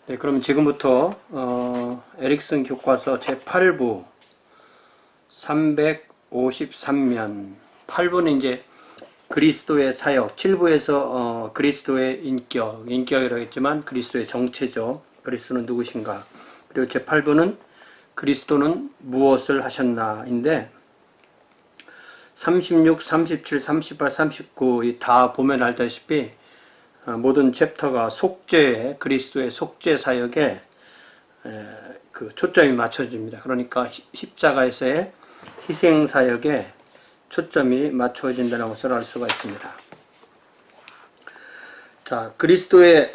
네, 그럼 지금부터 에릭슨 교과서 제8부 353면 8부는 이제 그리스도의 사역, 7부에서 그리스도의 인격이라고 했지만 그리스도의 정체죠. 그리스도는 누구신가? 그리고 제8부는 그리스도는 무엇을 하셨나인데 36, 37, 38, 39 다 보면 알다시피 모든 챕터가 그리스도의 속죄 사역에 그 초점이 맞춰집니다. 그러니까 십자가에서의 희생 사역에 초점이 맞춰진다는 것을 알 수가 있습니다. 자, 그리스도의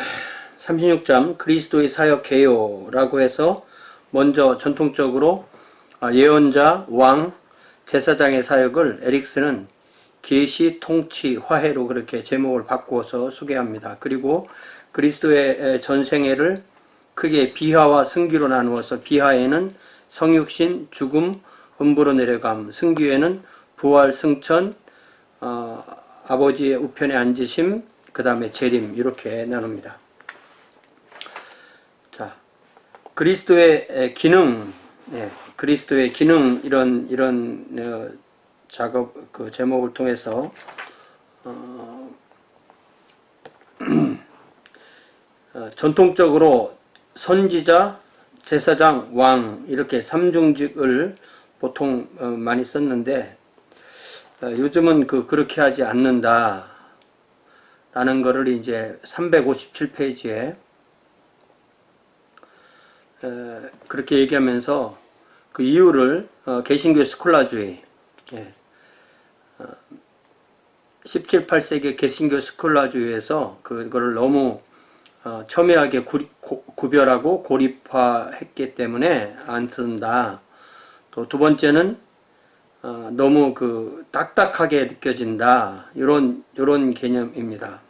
36장 그리스도의 사역 개요라고 해서 먼저 전통적으로 예언자, 왕, 제사장의 사역을 에릭슨은 계시, 통치, 화해로 그렇게 제목을 바꾸어서 소개합니다. 그리고 그리스도의 전생애를 크게 비하와 승기로 나누어서 비하에는 성육신, 죽음, 음부로 내려감, 승기에는 부활, 승천, 아버지의 우편에 앉으심, 그 다음에 재림 이렇게 나눕니다. 자, 그리스도의 기능, 그리스도의 기능 이런 작업 그 제목을 통해서 전통적으로 선지자, 제사장, 왕 이렇게 삼중직을 보통 많이 썼는데 요즘은 그렇게 하지 않는다 라는 것을 이제 357페이지에 그렇게 얘기하면서 그 이유를 개신교 스콜라주의 17, 18세기 개신교 스콜라주의에서 그거를 너무 첨예하게 구별하고 고립화했기 때문에 안 쓴다. 또 두 번째는 너무 딱딱하게 느껴진다. 이런 개념입니다.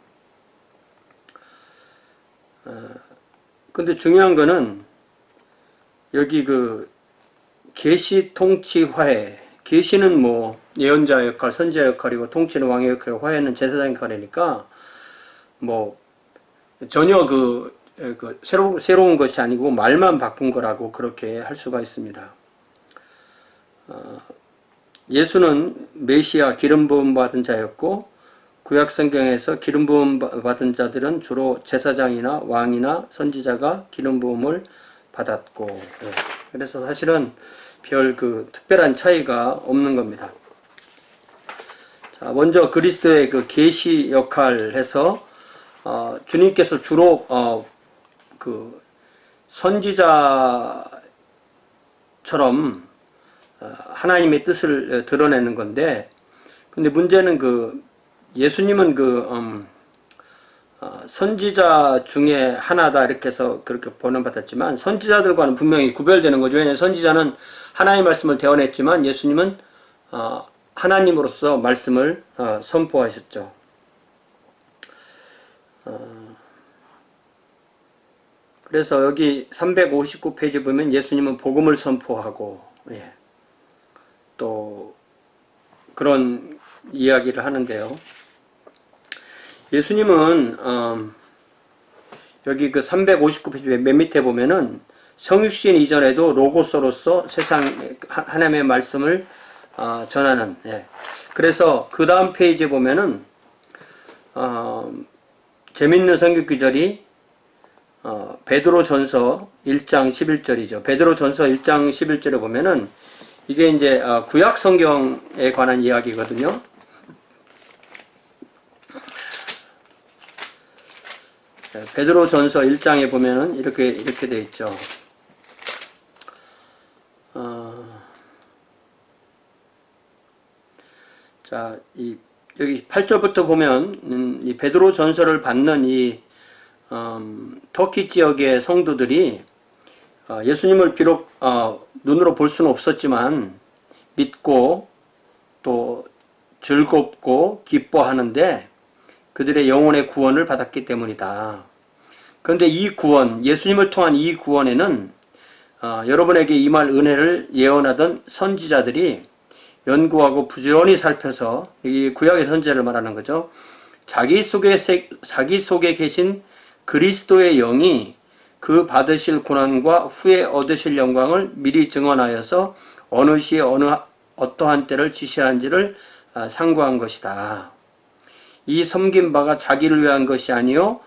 근데 중요한 거는 여기 계시, 통치, 화해. 계시는 뭐 예언자 역할, 선지자 역할이고 통치는 왕의 역할이고 화해는 제사장 역할이니까 뭐 전혀 새로운 것이 아니고 말만 바꾼 거라고 그렇게 할 수가 있습니다. 예수는 메시아 기름 부음 받은 자였고 구약 성경에서 기름 부음 받은 자들은 주로 제사장이나 왕이나 선지자가 기름 부음을 받았고 그래서 사실은 별 특별한 차이가 없는 겁니다. 자, 먼저 그리스도의 계시 역할에서 주님께서 주로 선지자처럼 하나님의 뜻을 드러내는 건데, 근데 문제는 예수님은 선지자 중에 하나다 이렇게 해서 그렇게 번역받았지만 선지자들과는 분명히 구별되는 거죠. 왜냐하면 선지자는 하나님의 말씀을 대언했지만 예수님은 하나님으로서 말씀을 선포하셨죠. 그래서 여기 359페이지 보면 예수님은 복음을 선포하고 또 그런 이야기를 하는데요. 예수님은 여기 359페이지 맨 밑에 보면은 성육신 이전에도 로고스로서 세상 하나님의 말씀을 전하는 그래서 그 다음 페이지에 보면은 재밌는 성경 구절이 베드로전서 1장 11절이죠. 베드로전서 1장 11절에 보면은 이게 이제 구약 성경에 관한 이야기거든요. 베드로전서 1장에 보면은 이렇게 되어 있죠. 자, 여기 8절부터 보면 이 베드로전서를 받는 이 터키 지역의 성도들이 예수님을 비록 눈으로 볼 수는 없었지만 믿고 또 즐겁고 기뻐하는데 그들의 영혼의 구원을 받았기 때문이다. 그런데 이 구원, 예수님을 통한 이 구원에는 여러분에게 임할 은혜를 예언하던 선지자들이 연구하고 부지런히 살펴서 이 구약의 선지자를 말하는 거죠. 자기 속에 계신 그리스도의 영이 그 받으실 고난과 후에 얻으실 영광을 미리 증언하여서 어느 시에 어떠한 때를 지시한지를 상고한 것이다. 이 섬긴 바가 자기를 위한 것이 아니요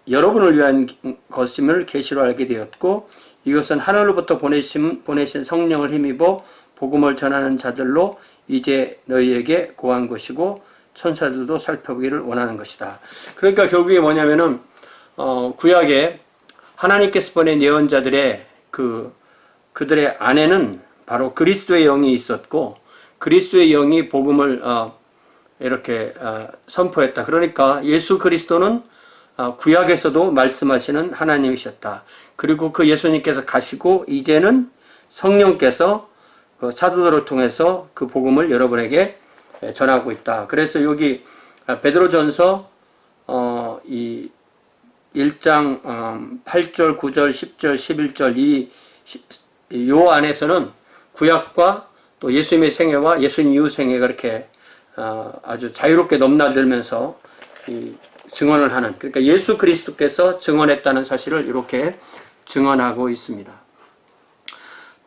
여러분을 위한 것임을 계시로 알게 되었고, 이것은 하늘로부터 보내신 성령을 힘입어 복음을 전하는 자들로 이제 너희에게 고한 것이고 천사들도 살펴보기를 원하는 것이다. 그러니까 결국에 뭐냐면은 구약에 하나님께서 보낸 예언자들의 그들의 안에는 바로 그리스도의 영이 있었고, 그리스도의 영이 복음을 이렇게 선포했다. 그러니까 예수 그리스도는 구약에서도 말씀하시는 하나님이셨다. 그리고 그 예수님께서 가시고 이제는 성령께서 그 사도들을 통해서 그 복음을 여러분에게 전하고 있다. 그래서 여기 베드로전서 이 1장 8절, 9절, 10절, 11절 요 안에서는 구약과 또 예수님의 생애와 예수님 이후 생애가 이렇게 아주 자유롭게 넘나들면서 증언을 하는, 그러니까 예수 그리스도께서 증언했다는 사실을 이렇게 증언하고 있습니다.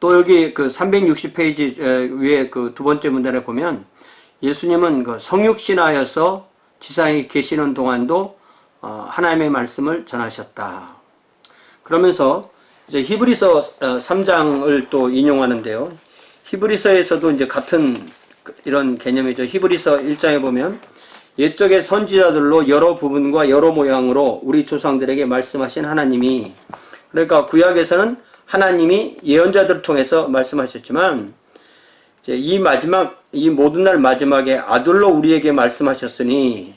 또 여기 그 360페이지 위에 그 두 번째 문단에 보면 예수님은 그 성육신하여서 지상에 계시는 동안도 하나님의 말씀을 전하셨다. 그러면서 이제 히브리서 3장을 또 인용하는데요. 히브리서에서도 이제 같은 이런 개념이죠. 히브리서 1장에 보면 옛적의 선지자들로 여러 부분과 여러 모양으로 우리 조상들에게 말씀하신 하나님이, 그러니까 구약에서는 하나님이 예언자들을 통해서 말씀하셨지만 이제 이 모든 날 마지막에 아들로 우리에게 말씀하셨으니,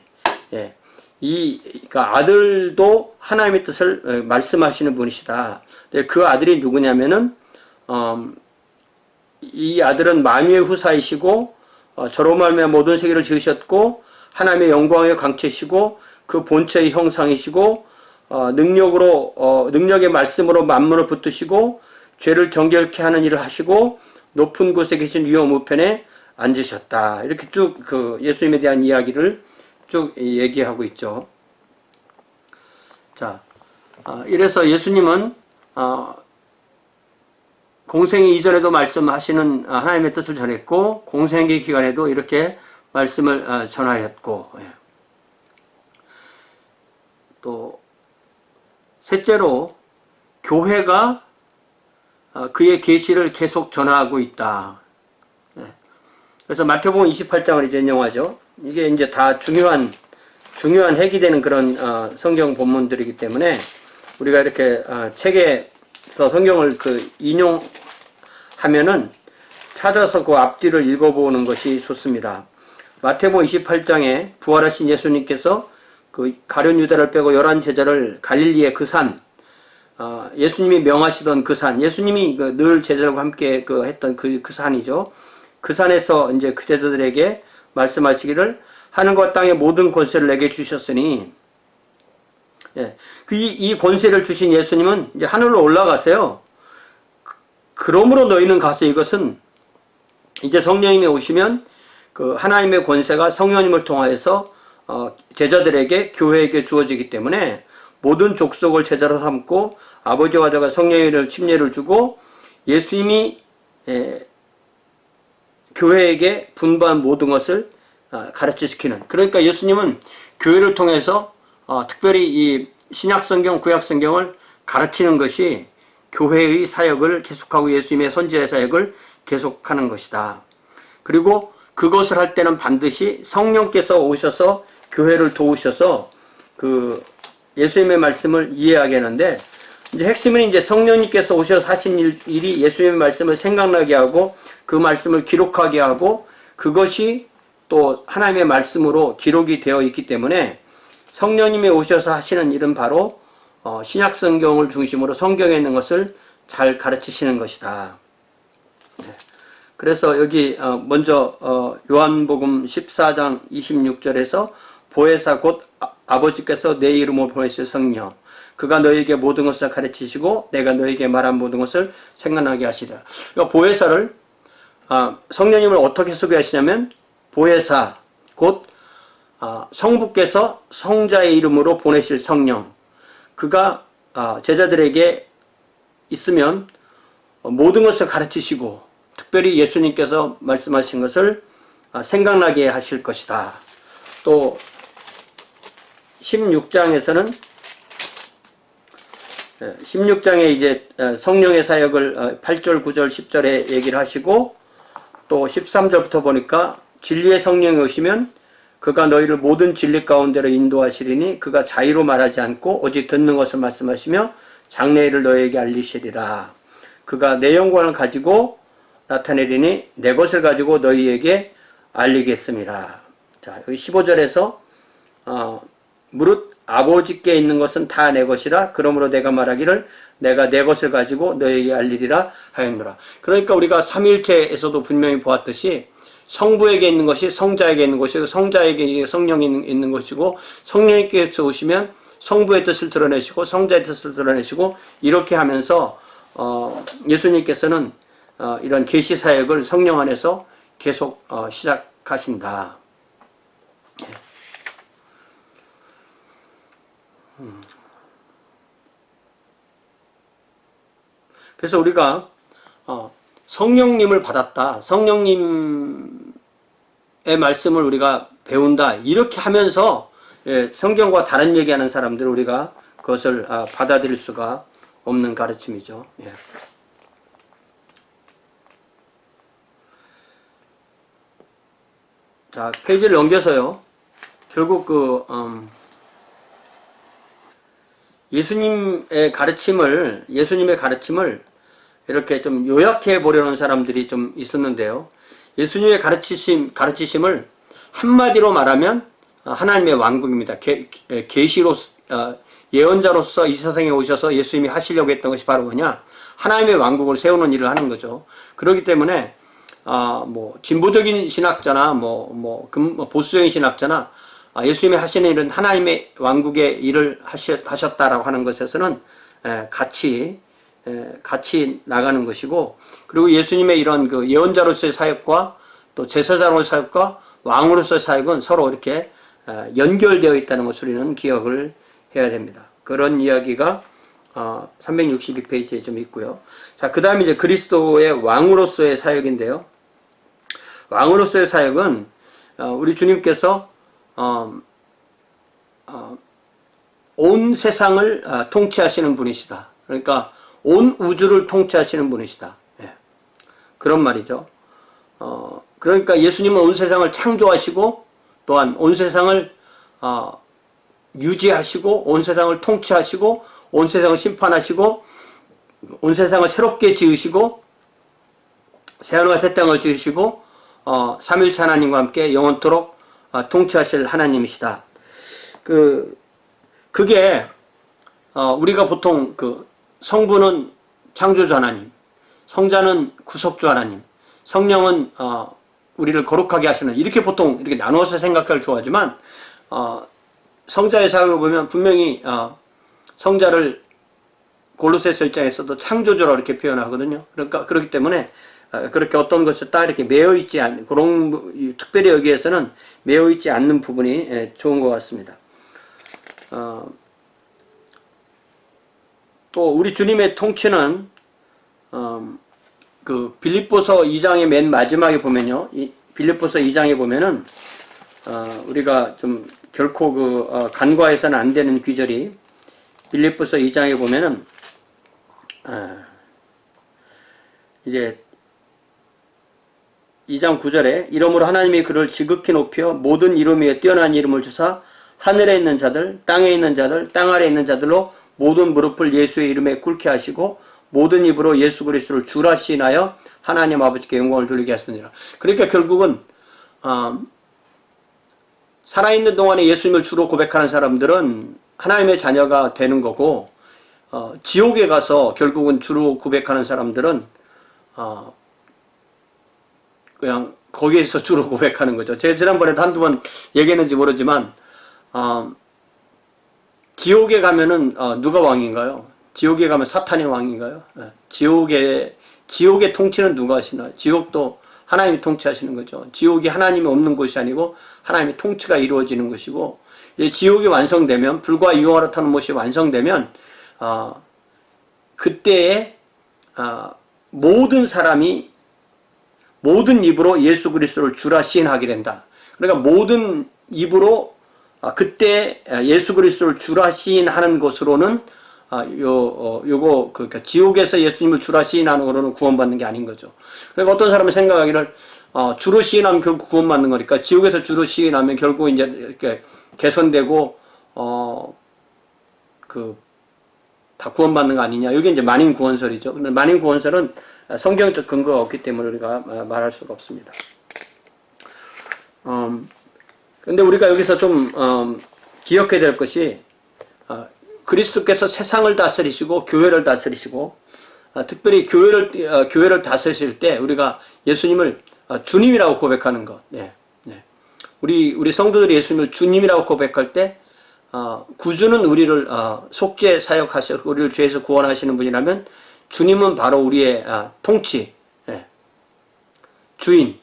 그러니까 아들도 하나님의 뜻을 말씀하시는 분이시다. 그 아들이 누구냐면은 이 아들은 만유의 후사이시고 저로 말미암아 모든 세계를 지으셨고 하나님의 영광의 광채시고 그 본체의 형상이시고 능력의 말씀으로 만물을 붙드시고 죄를 정결케 하는 일을 하시고 높은 곳에 계신 위엄 우편에 앉으셨다. 이렇게 쭉 그 예수님에 대한 이야기를 쭉 얘기하고 있죠. 자, 이래서 예수님은 공생이 이전에도 말씀하시는 하나님의 뜻을 전했고 공생의 기간에도 이렇게 말씀을 전하였고, 또 셋째로 교회가 그의 계시를 계속 전하고 있다. 그래서 마태복음 28장을 이제 인용하죠. 이게 이제 다 중요한 핵이 되는 그런 성경 본문들이기 때문에 우리가 이렇게 책에서 성경을 인용하면은 찾아서 그 앞뒤를 읽어보는 것이 좋습니다. 마태복음 28장에 부활하신 예수님께서 그 가룟 유다를 빼고 11 제자를 갈릴리의 그 산, 예수님이 명하시던 그 산, 예수님이 늘 제자들과 함께 했던 그 산이죠. 그 산에서 이제 그 제자들에게 말씀하시기를 하늘과 땅의 모든 권세를 내게 주셨으니, 이 권세를 주신 예수님은 이제 하늘로 올라가세요. 그러므로 너희는 가서 이것은 이제 성령님이 오시면 그 하나님의 권세가 성령님을 통하여서 제자들에게 교회에게 주어지기 때문에 모든 족속을 제자로 삼고 아버지와 아들과 성령의 침례를 주고 예수님이 교회에게 분부한 모든 것을 가르치시키는, 그러니까 예수님은 교회를 통해서 특별히 이 신약성경, 구약성경을 가르치는 것이 교회의 사역을 계속하고 예수님의 선지자의 사역을 계속하는 것이다. 그리고 그것을 할 때는 반드시 성령께서 오셔서 교회를 도우셔서 그 예수님의 말씀을 이해하게 하는데, 이제 핵심은 이제 성령님께서 오셔서 하신 일이 예수님의 말씀을 생각나게 하고 그 말씀을 기록하게 하고 그것이 또 하나님의 말씀으로 기록이 되어 있기 때문에 성령님이 오셔서 하시는 일은 바로 신약성경을 중심으로 성경에 있는 것을 잘 가르치시는 것이다. 그래서 여기 먼저 요한복음 14장 26절에서 보혜사 곧 아버지께서 내 이름으로 보내실 성령 그가 너희에게 모든 것을 가르치시고 내가 너희에게 말한 모든 것을 생각나게 하시리라. 보혜사를 성령님을 어떻게 소개하시냐면 보혜사 곧 성부께서 성자의 이름으로 보내실 성령, 그가 제자들에게 있으면 모든 것을 가르치시고 특별히 예수님께서 말씀하신 것을 생각나게 하실 것이다. 또 16장에서는 16장에 이제 성령의 사역을 8절, 9절, 10절에 얘기를 하시고 또 13절부터 보니까 진리의 성령이 오시면 그가 너희를 모든 진리 가운데로 인도하시리니 그가 자의로 말하지 않고 오직 듣는 것을 말씀하시며 장래일을 너희에게 알리시리라. 그가 내 영광을 가지고 나타내리니 내 것을 가지고 너희에게 알리겠습니다. 자, 여기 15절에서 무릇 아버지께 있는 것은 다 내 것이라 그러므로 내가 말하기를 내가 내 것을 가지고 너희에게 알리리라 하였노라. 그러니까 우리가 삼위일체에서도 분명히 보았듯이 성부에게 있는 것이 성자에게 있는 것이고 성자에게 성령이 있는 것이고 성령께서 오시면 성부의 뜻을 드러내시고 성자의 뜻을 드러내시고 이렇게 하면서 예수님께서는 이런 계시 사역을 성령 안에서 계속 시작하신다. 그래서 우리가 성령님을 받았다. 성령님의 말씀을 우리가 배운다. 이렇게 하면서 성경과 다른 얘기하는 사람들을 우리가 그것을 받아들일 수가 없는 가르침이죠. 예. 자, 페이지를 넘겨서요. 결국 예수님의 가르침을 이렇게 좀 요약해 보려는 사람들이 좀 있었는데요. 예수님의 가르치심을 한마디로 말하면 하나님의 왕국입니다. 계시로 예언자로서 이 세상에 오셔서 예수님이 하시려고 했던 것이 바로 뭐냐? 하나님의 왕국을 세우는 일을 하는 거죠. 그렇기 때문에 뭐 진보적인 신학자나 보수적인 신학자나 예수님이 하시는 일은 하나님의 왕국의 일을 하셨다라고 하는 것에서는 같이 나가는 것이고, 그리고 예수님의 이런 그 예언자로서의 사역과 또 제사장으로서의 사역과 왕으로서의 사역은 서로 이렇게 연결되어 있다는 것을 우리는 기억을 해야 됩니다. 그런 이야기가 362페이지에 좀 있고요. 자, 그 다음에 이제 그리스도의 왕으로서의 사역인데요. 왕으로서의 사역은 우리 주님께서 온 세상을 통치하시는 분이시다. 그러니까 온 우주를 통치하시는 분이시다. 예. 그런 말이죠. 그러니까 예수님은 온 세상을 창조하시고 또한 온 세상을 유지하시고 온 세상을 통치하시고 온 세상을 심판하시고 온 세상을 새롭게 지으시고 새하늘과 새 땅을 지으시고 삼위일체 하나님과 함께 영원토록 통치하실 하나님이시다. 그게 우리가 보통 성부는 창조주 하나님, 성자는 구속주 하나님, 성령은 우리를 거룩하게 하시는, 이렇게 보통 이렇게 나누어서 생각할 좋아하지만 성자의 사역을 보면 분명히 성자를 골로새서 1장에서도 창조주라고 이렇게 표현하거든요. 그러니까 그렇기 때문에 그렇게 어떤 것을 딱 이렇게 매여 있지 않는, 그런 특별히 여기에서는 매여 있지 않는 부분이 좋은 것 같습니다. 또 우리 주님의 통치는 빌립보서 2장의 맨 마지막에 보면요, 빌립보서 2장에 보면은 우리가 좀 결코 간과해서는 안 되는 귀절이, 빌립보서 2장에 보면은 이제 2장 9절에 이러므로 하나님이 그를 지극히 높여 모든 이름 위에 뛰어난 이름을 주사 하늘에 있는 자들, 땅에 있는 자들, 땅 아래에 있는 자들로 모든 무릎을 예수의 이름에 꿇게 하시고 모든 입으로 예수 그리스도를 주라 시인하여 하나님 아버지께 영광을 돌리게 하시느니라. 그러니까 결국은 살아있는 동안에 예수님을 주로 고백하는 사람들은 하나님의 자녀가 되는 거고, 지옥에 가서 결국은 주로 고백하는 사람들은 그냥 거기에서 주로 고백하는 거죠. 제가 지난번에도 한두 번 얘기했는지 모르지만 지옥에 가면은 누가 왕인가요? 지옥에 가면 사탄이 왕인가요? 지옥의 통치는 누가 하시나요? 지옥도 하나님이 통치하시는 거죠. 지옥이 하나님이 없는 곳이 아니고 하나님의 통치가 이루어지는 것이고, 지옥이 완성되면, 불과 유황으로 타는 못이 완성되면 그때에 모든 사람이 모든 입으로 예수 그리스도를 주라 시인하게 된다. 그러니까 모든 입으로 그때 예수 그리스도를 주라 시인하는 것으로는 그러니까 지옥에서 예수님을 주라 시인하는 것으로는 구원받는 게 아닌 거죠. 그러니까 어떤 사람은 생각하기를 주로 시인하면 결국 구원받는 거니까 지옥에서 주로 시인하면 결국 이제 이렇게 개선되고 다 구원받는 거 아니냐. 이게 이제 만인 구원설이죠. 근데 만인 구원설은 성경적 근거가 없기 때문에 우리가 말할 수가 없습니다. 근데 우리가 여기서 좀 기억해야 될 것이 그리스도께서 세상을 다스리시고 교회를 다스리시고 특별히 교회를 다스리실 때 우리가 예수님을 주님이라고 고백하는 것. 우리 성도들이 예수님을 주님이라고 고백할 때 구주는 우리를 속죄 사역하셔 우리를 죄에서 구원하시는 분이라면 주님은 바로 우리의 통치, 주인,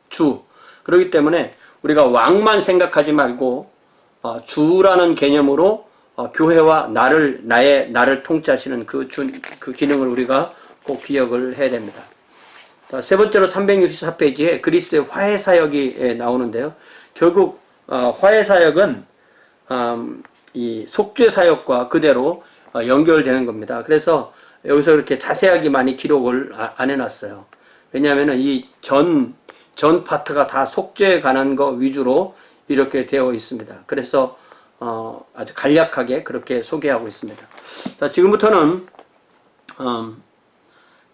주. 그렇기 때문에 우리가 왕만 생각하지 말고 주라는 개념으로 교회와 나를 통치하시는 그 기능을 우리가 꼭 기억을 해야 됩니다. 자, 세 번째로 364페이지에 그리스도의 화해사역이 나오는데요. 결국 화해사역은 이 속죄사역과 그대로 연결되는 겁니다. 그래서 여기서 그렇게 자세하게 많이 기록을 안 해놨어요. 왜냐하면 이 전 파트가 다 속죄에 관한 거 위주로 이렇게 되어 있습니다. 그래서 아주 간략하게 그렇게 소개하고 있습니다. 자, 지금부터는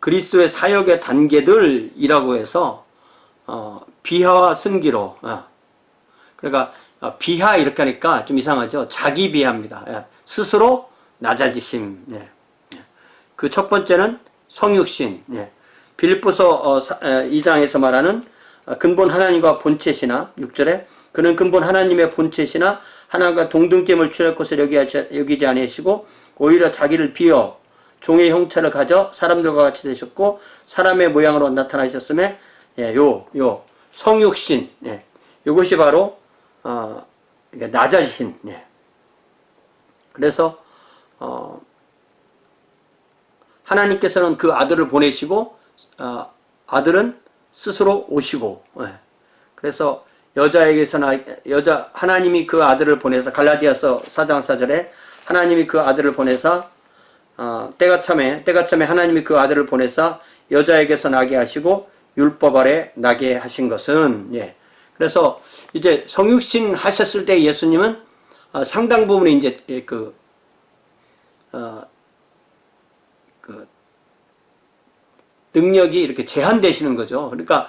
그리스도의 사역의 단계들이라고 해서 비하와 승기로 그러니까 비하 이렇게 하니까 좀 이상하죠. 자기 비하입니다. 스스로 낮아지심. 그 첫 번째는 성육신. 빌립보서 2장에서 말하는 근본 하나님과 본체시나 6절에 그는 근본 하나님의 본체시나 하나님과 동등됨을 취할 것을 여기지 아니하시고 오히려 자기를 비어 종의 형체를 가져 사람들과 같이 되셨고 사람의 모양으로 나타나셨음에 요 성육신 이것이 바로 낮아지신. 그래서 하나님께서는 그 아들을 보내시고 아들은 스스로 오시고 그래서 하나님이 그 아들을 보내서 갈라디아서 4장 4절에 하나님이 그 아들을 보내사 때가 참에 하나님이 그 아들을 보내사 여자에게서 나게 하시고 율법 아래 나게 하신 것은 그래서 이제 성육신 하셨을 때 예수님은 상당 부분이 이제 능력이 이렇게 제한되시는 거죠. 그러니까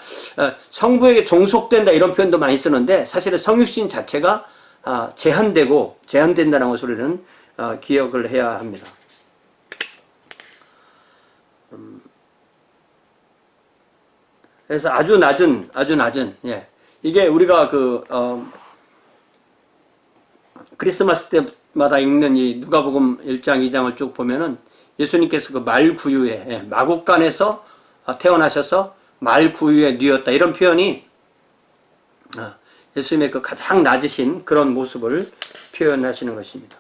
성부에게 종속된다 이런 표현도 많이 쓰는데 사실은 성육신 자체가 제한된다는 것을 우리는 기억을 해야 합니다. 그래서 아주 낮은 이게 우리가 크리스마스 때마다 읽는 이 누가복음 1장 2장을 쭉 보면은 예수님께서 그 말구유에 마국간에서 태어나셔서 말구유에 뉘었다 이런 표현이 예수님의 그 가장 낮으신 그런 모습을 표현하시는 것입니다.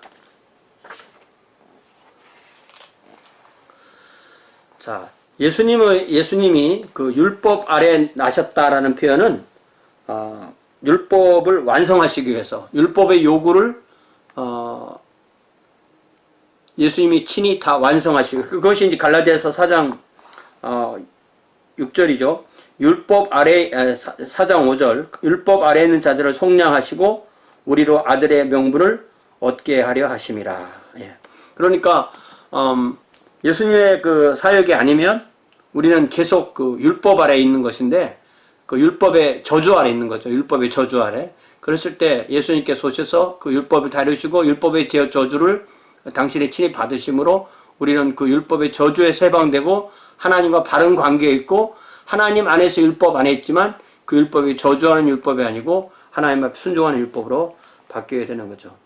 자, 예수님이 그 율법 아래 나셨다라는 표현은 율법을 완성하시기 위해서 율법의 요구를 예수님이 친히 다 완성하시고 그것이 이제 갈라디아서 4장 6절이죠. 율법 아래 4장 5절 율법 아래에 있는 자들을 속량하시고 우리로 아들의 명분을 얻게 하려 하심이라. 그러니까 예수님의 그 사역이 아니면 우리는 계속 그 율법 아래에 있는 것인데 그 율법의 저주 아래 있는 거죠. 율법의 저주 아래. 그랬을 때 예수님께서 오셔서 그 율법을 다루시고 율법의 저주를 당신이 친히 받으심으로 우리는 그 율법의 저주에 해방되고 하나님과 바른 관계에 있고 하나님 안에서 율법 안에 있지만 그 율법이 저주하는 율법이 아니고 하나님 앞에 순종하는 율법으로 바뀌어야 되는 거죠.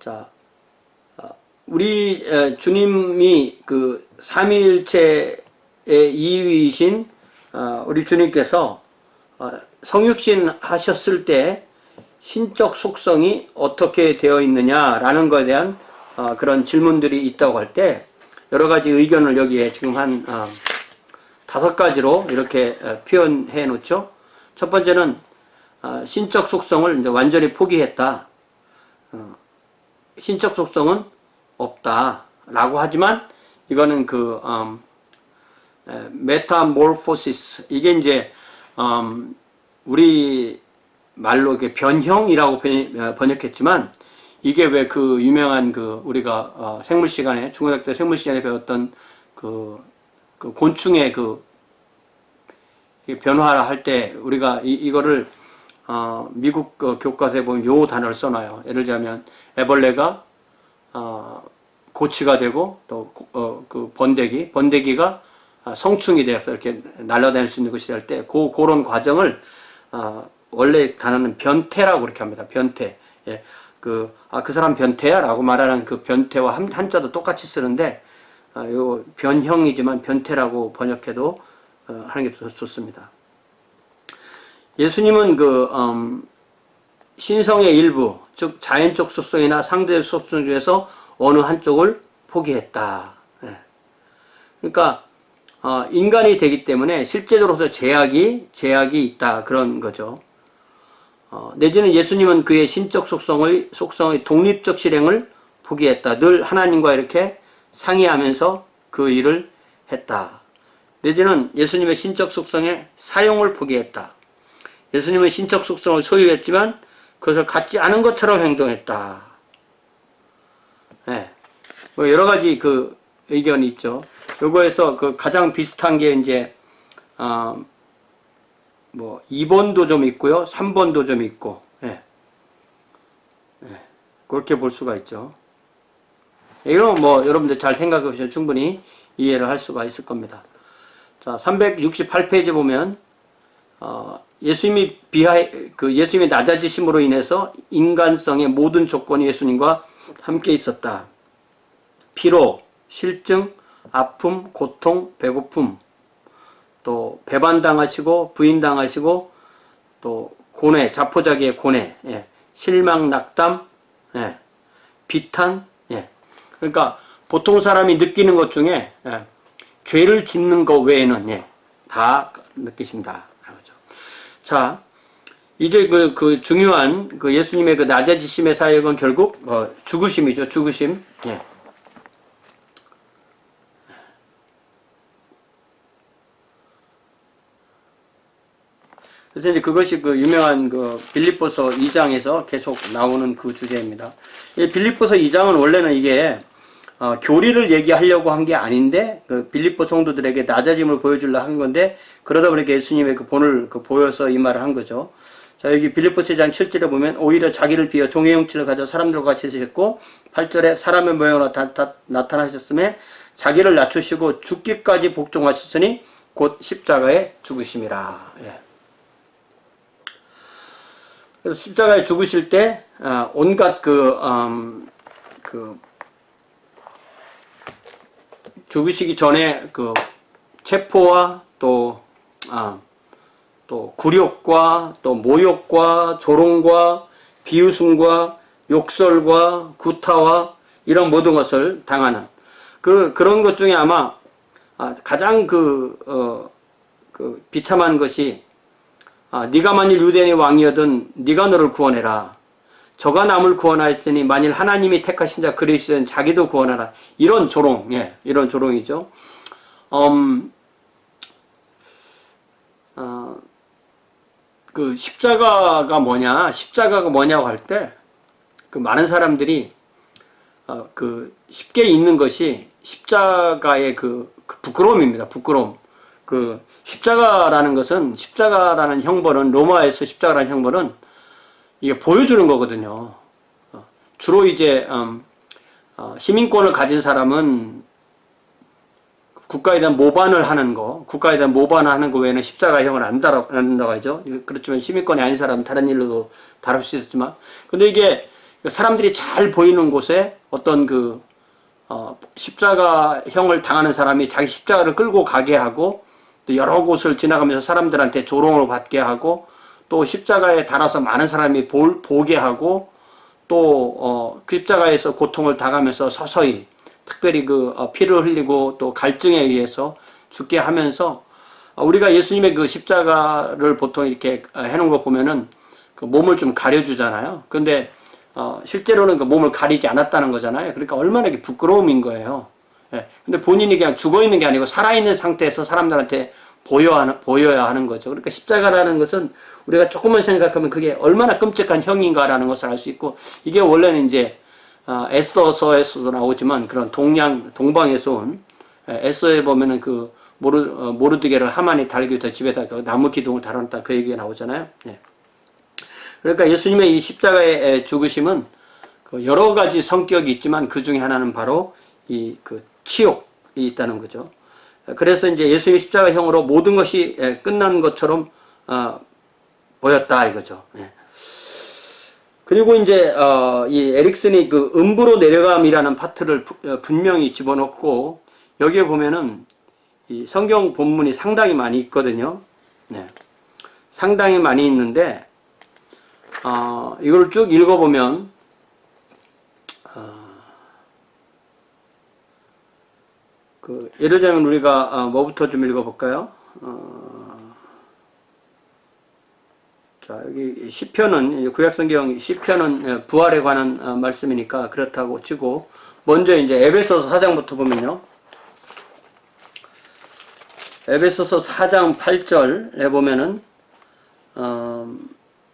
자, 우리 주님이 그 삼위일체의 2위이신 우리 주님께서 성육신 하셨을 때 신적 속성이 어떻게 되어 있느냐라는 것에 대한 그런 질문들이 있다고 할 때 여러 가지 의견을 여기에 지금 한 5가지로 이렇게 표현해 놓죠. 첫 번째는 신적 속성을 이제 완전히 포기했다. 신적 속성은 없다라고 하지만 이거는 그 메타모르포시스, 이게 이제 우리 말로 이게 변형이라고 번역했지만 이게 왜 그 유명한 그 우리가 생물 시간에, 중고등학교 때 생물 시간에 배웠던 그 곤충의 그 변화를 할 때 우리가 이거를 미국 교과서에 보면 요 단어를 써놔요. 예를 들자면 애벌레가 고치가 되고 또 그 번데기가 성충이 되어서 이렇게 날아다닐 수 있는 것이 될 때 그런 과정을 원래 단어는 변태라고 그렇게 합니다. 변태. 예. 그 사람 변태야? 라고 말하는 그 변태와 한자도 똑같이 쓰는데, 요 변형이지만 변태라고 번역해도 하는 게 좋습니다. 예수님은 신성의 일부, 즉 자연적 속성이나 상대적 속성 중에서 어느 한쪽을 포기했다. 예. 그러니까 인간이 되기 때문에 실제적으로서 제약이 있다, 그런 거죠. 내지는 예수님은 그의 신적 속성의 독립적 실행을 포기했다. 늘 하나님과 이렇게 상의하면서 그 일을 했다. 내지는 예수님의 신적 속성의 사용을 포기했다. 예수님은 신적 속성을 소유했지만 그것을 갖지 않은 것처럼 행동했다. 네. 뭐 여러 가지 그 의견이 있죠. 요거에서 그 가장 비슷한 게 이제 뭐 2번도 좀 있고요, 3번도 좀 있고, 예. 예. 그렇게 볼 수가 있죠. 이건 뭐 여러분들 잘 생각해 보시면 충분히 이해를 할 수가 있을 겁니다. 자, 368페이지 보면 예수님이 낮아지심으로 인해서 인간성의 모든 조건이 예수님과 함께 있었다. 피로, 실증, 아픔, 고통, 배고픔, 또 배반당하시고 부인당하시고 또 고뇌, 자포자기의 고뇌, 예. 실망, 낙담, 예. 비탄, 예. 그러니까 보통 사람이 느끼는 것 중에 죄를 짓는 것 외에는 다 느끼신다. 자, 이제 그 중요한 그 예수님의 그 낮아지심의 사역은 결국 죽으심이죠. 죽으심. 예. 그래서 이제 그것이 그 유명한 그 빌립보서 2장에서 계속 나오는 그 주제입니다. 이 빌립보서 2장은 원래는 이게 교리를 얘기하려고 한 게 아닌데 그 빌립보 성도들에게 낮아짐을 보여주려 한 건데, 그러다 보니까 예수님의 그 본을 보여서 이 말을 한 거죠. 자, 여기 빌립보서 2장 7절에 보면 오히려 자기를 비워 종의 형체를 가져 사람들과 같이 있으셨고, 8절에 사람의 모양으로 나타나셨음에 자기를 낮추시고 죽기까지 복종하셨으니 곧 십자가에 죽으심이라. 예. 그래서 십자가에 죽으실 때 온갖 죽으시기 전에 그 체포와 또 굴욕과 또 모욕과 조롱과 비웃음과 욕설과 구타와 이런 모든 것을 당하는 그런 것 중에 아마 가장 비참한 것이 네가 만일 유대인의 왕이어든 네가 너를 구원해라. 저가 남을 구원하였으니 만일 하나님이 택하신 자 그리스도는 자기도 구원하라. 이런 조롱, 이런 조롱이죠. 그 십자가가 뭐냐고 할 때 그 많은 사람들이 그 쉽게 읽는 것이 십자가의 그 부끄러움입니다. 부끄러움. 그 십자가라는 형벌은, 로마에서 십자가라는 형벌은 이게 보여주는 거거든요. 주로 이제 시민권을 가진 사람은 국가에 대한 모반을 하는 거 외에는 십자가형을 안 다룬다고 하죠. 그렇지만 시민권이 아닌 사람은 다른 일로도 다룰 수 있었지만, 근데 이게 사람들이 잘 보이는 곳에 어떤 십자가형을 당하는 사람이 자기 십자가를 끌고 가게 하고, 또 여러 곳을 지나가면서 사람들한테 조롱을 받게 하고, 또 십자가에 달아서 많은 사람이 보게 하고, 또 그 십자가에서 고통을 당하면서 서서히 특별히 그 피를 흘리고 또 갈증에 의해서 죽게 하면서 우리가 예수님의 그 십자가를 보통 이렇게 해놓은 거 보면은 그 몸을 좀 가려주잖아요. 근데 실제로는 그 몸을 가리지 않았다는 거잖아요. 그러니까 얼마나 이게 부끄러움인 거예요. 예. 근데 본인이 그냥 죽어 있는 게 아니고 살아있는 상태에서 사람들한테 보여야 하는 거죠. 그러니까 십자가라는 것은 우리가 조금만 생각하면 그게 얼마나 끔찍한 형인가라는 것을 알 수 있고, 이게 원래는 이제 에스더서에서도 나오지만 그런 동방에서 온 에스더에 보면은 그 모르드게를 하만이 달기 위해서 집에다 그 나무 기둥을 달아놨다, 그 얘기가 나오잖아요. 예. 그러니까 예수님의 이 십자가의 죽으심은 그 여러 가지 성격이 있지만 그 중에 하나는 바로 이 그 치욕이 있다는 거죠. 그래서 이제 예수님의 십자가형으로 모든 것이 끝난 것처럼 보였다 이거죠. 예. 그리고 이제 이 에릭슨이 그 음부로 내려감이라는 파트를 분명히 집어넣고, 여기에 보면은 이 성경 본문이 상당히 많이 있거든요. 네. 상당히 많이 있는데 이걸 쭉 읽어보면 예를 들면 우리가 뭐부터 좀 읽어볼까요? 자, 여기 시편은, 구약성경 시편은 부활에 관한 말씀이니까 그렇다고 치고, 먼저 이제 에베소서 4장부터 보면요. 에베소서 4장 8절에 보면은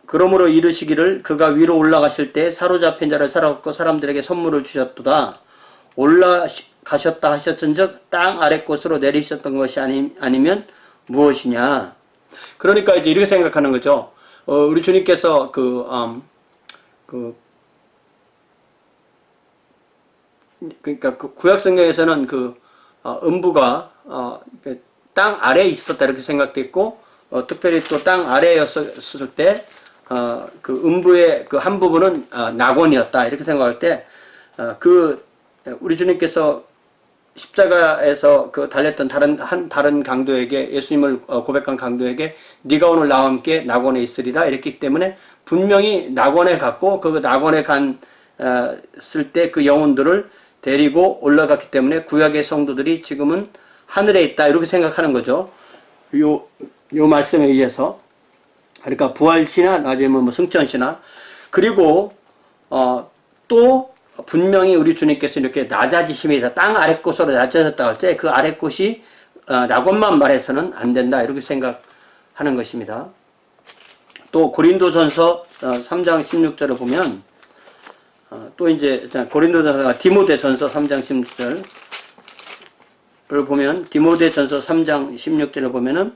그러므로 이르시기를 그가 위로 올라가실 때 사로잡힌 자를 사로잡고 사람들에게 선물을 주셨도다. 올라가셨다 하셨은즉 땅 아래 곳으로 내리셨던 것이 아니면 무엇이냐. 그러니까 이제 이렇게 생각하는 거죠. 우리 주님께서 그러니까 그 구약성경에서는 음부가 땅 아래에 있었다 이렇게 생각됐고, 특별히 또 땅 아래였을 때 그 음부의 그 한 부분은 낙원이었다 이렇게 생각할 때, 우리 주님께서 십자가에서 달렸던 다른 강도에게, 예수님을 고백한 강도에게 네가 오늘 나와 함께 낙원에 있으리라 이랬기 때문에 분명히 낙원에 갔고, 그 낙원에 갔을 때 그 영혼들을 데리고 올라갔기 때문에 구약의 성도들이 지금은 하늘에 있다 이렇게 생각하는 거죠. 요 말씀에 의해서. 그러니까 부활시나 나중에 뭐 승천시나. 그리고 또 분명히 우리 주님께서 이렇게 낮아지심에서 땅 아래 곳으로 낮아졌다 할 때 그 아래 곳이 낙원만 말해서는 안 된다 이렇게 생각하는 것입니다. 또 고린도전서 3장 16절을 보면 또 이제 고린도전서가 디모데전서 3장 16절을 보면, 디모데전서 3장 16절을 보면은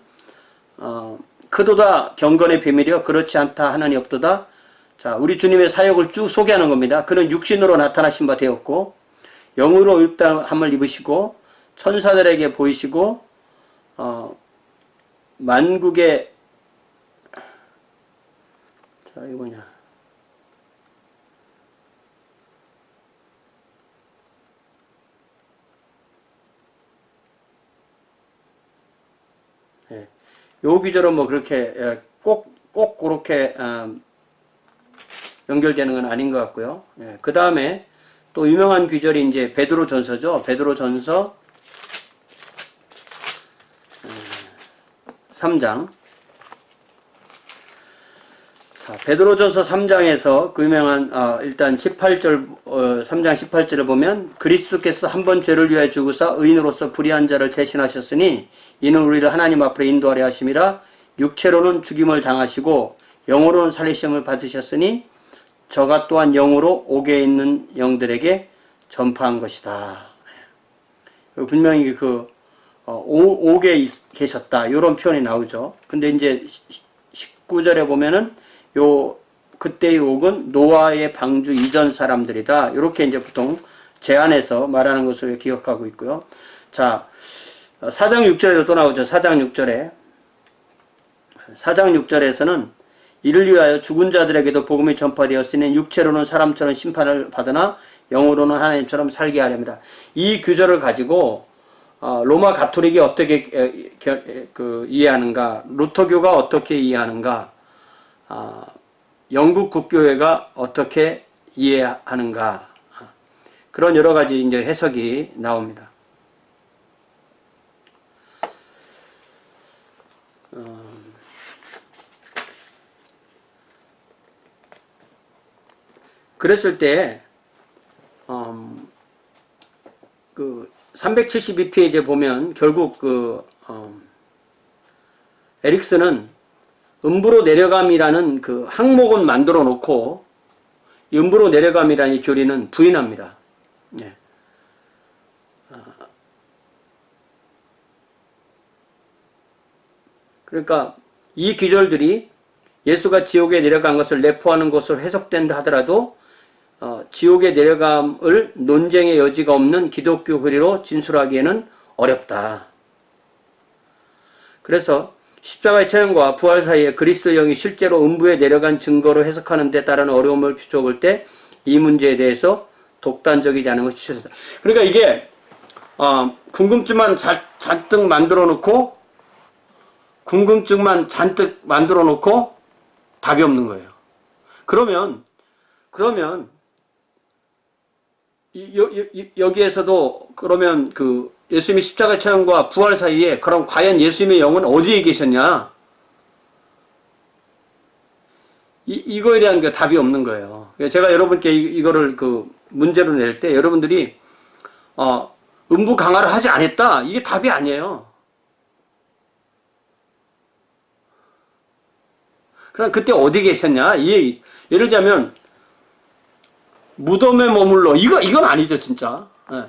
크도다 경건의 비밀이여 그렇지 않다 하나니 없도다. 자, 우리 주님의 사역을 쭉 소개하는 겁니다. 그는 육신으로 나타나신 바 되었고 영으로 율당함을 입으시고 천사들에게 보이시고 만국의 자, 이거 뭐냐, 요 기절은 뭐 그렇게 꼭 그렇게 연결되는 건 아닌 것 같고요. 그 다음에 또 유명한 귀절이 이제 베드로전서죠. 베드로전서 3장. 자, 베드로전서 3장에서 그 유명한 일단 18절 3장 18절을 보면, 그리스도께서 한 번 죄를 위하여 죽으사 의인으로서 불의한 자를 대신하셨으니 이는 우리를 하나님 앞으로 인도하려 하심이라. 육체로는 죽임을 당하시고 영으로는 살리심을 받으셨으니 저가 또한 영으로 옥에 있는 영들에게 전파한 것이다. 분명히 옥에 계셨다 이런 표현이 나오죠. 근데 이제 19절에 보면은 그때의 옥은 노아의 방주 이전 사람들이다 이렇게 이제 보통 제안해서 말하는 것을 기억하고 있고요. 자, 4장 6절에도 또 나오죠. 4장 6절에서는 이를 위하여 죽은 자들에게도 복음이 전파되었으니 육체로는 사람처럼 심판을 받으나 영으로는 하나님처럼 살게 하렵니다. 이 규절을 가지고 로마 가톨릭이 어떻게 이해하는가, 루터교가 어떻게 이해하는가, 영국 국교회가 어떻게 이해하는가? 그런 여러 가지 이제 해석이 나옵니다. 그랬을 때, 그 372페이지에 보면 결국 에릭슨은 음부로 내려감이라는 그 항목은 만들어 놓고 음부로 내려감이라는 이 교리는 부인합니다. 네. 그러니까 이 기절들이 예수가 지옥에 내려간 것을 내포하는 것으로 해석된다 하더라도 지옥에 내려감을 논쟁의 여지가 없는 기독교 교리로 진술하기에는 어렵다. 그래서 십자가의 처형과 부활 사이에 그리스도의 영이 실제로 음부에 내려간 증거로 해석하는 데 따른 어려움을 비춰볼 때 이 문제에 대해서 독단적이지 않은 것이 최소다. 그러니까 이게 궁금증만 잔뜩 만들어 놓고 답이 없는 거예요. 그러면 여기에서도 그러면 그 예수님의 십자가 처형과 부활 사이에 그럼 과연 예수님의 영은 어디에 계셨냐? 이거에 대한 그 답이 없는 거예요. 제가 여러분께 이거를 그 문제로 낼 때 여러분들이 음부 강화를 하지 않았다. 이게 답이 아니에요. 그럼 그때 어디 계셨냐? 예를 들자면 무덤에 머물러 이건 아니죠, 진짜. 네.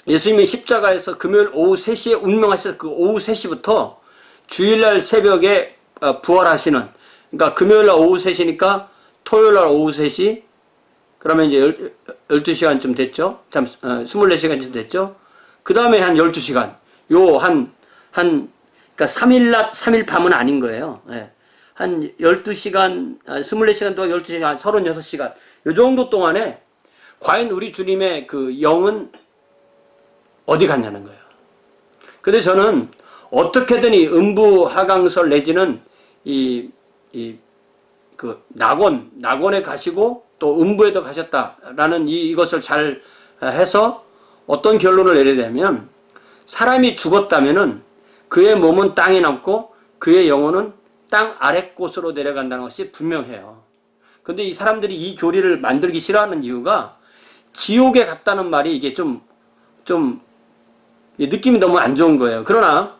예수님이 십자가에서 금요일 오후 3시에 운명하셔서 그 오후 3시부터 주일날 새벽에 부활하시는, 그러니까 금요일날 오후 3시니까 토요일날 오후 3시, 그러면 이제 12시간쯤 됐죠? 24시간쯤 됐죠? 그 다음에 한 12시간, 그러니까 3일 낮, 3일 밤은 아닌 거예요. 예. 한 12시간, 24시간 동안 12시간, 36시간, 요 정도 동안에 과연 우리 주님의 그 영은 어디 갔냐는 거예요. 근데 저는 어떻게든 이 음부 하강설 내지는 그 낙원에 가시고 또 음부에도 가셨다라는 이것을 잘 해서 어떤 결론을 내려야 되면 사람이 죽었다면은 그의 몸은 땅에 남고 그의 영혼은 땅 아래 곳으로 내려간다는 것이 분명해요. 근데 이 사람들이 이 교리를 만들기 싫어하는 이유가 지옥에 갔다는 말이 이게 좀 느낌이 너무 안 좋은 거예요. 그러나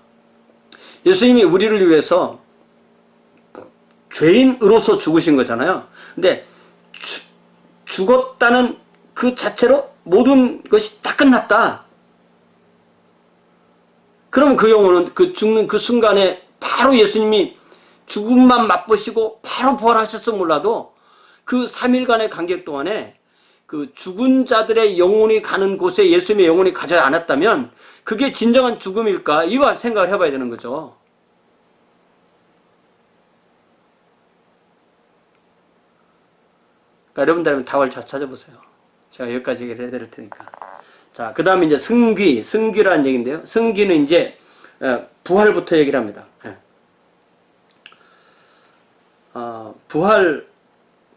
예수님이 우리를 위해서 죄인으로서 죽으신 거잖아요. 근데 죽었다는 그 자체로 모든 것이 다 끝났다. 그러면 그 영혼은 그 죽는 그 순간에 바로 예수님이 죽음만 맛보시고 바로 부활하셨어 몰라도 그 3일간의 간격 동안에 그 죽은 자들의 영혼이 가는 곳에 예수님의 영혼이 가지 않았다면 그게 진정한 죽음일까? 이거 생각을 해봐야 되는 거죠. 그러니까 여러분들 답을 잘 찾아보세요. 제가 여기까지 얘기를 해드릴 테니까. 자, 그 다음에 이제 승귀라는 얘기인데요. 승귀는 이제 부활부터 얘기를 합니다.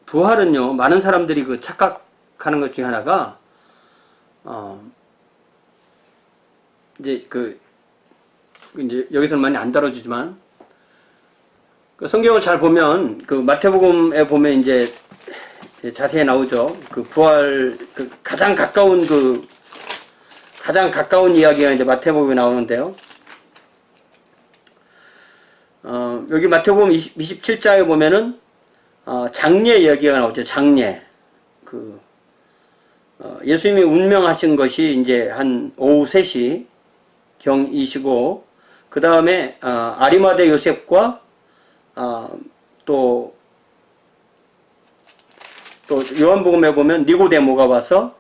부활은요, 많은 사람들이 그 착각하는 것 중에 하나가, 이제 여기서는 많이 안 다뤄지지만, 그 성경을 잘 보면, 그 마태복음에 보면 이제 자세히 나오죠. 그 부활, 가장 가까운 이야기가 이제 마태복음에 나오는데요. 여기 마태복음 27장에 보면은, 장례 이야기가 나오죠. 장례. 예수님이 운명하신 것이 이제 한 오후 3시 경이시고, 그 다음에, 아리마대 요셉과, 또 요한복음에 보면 니고데모가 와서,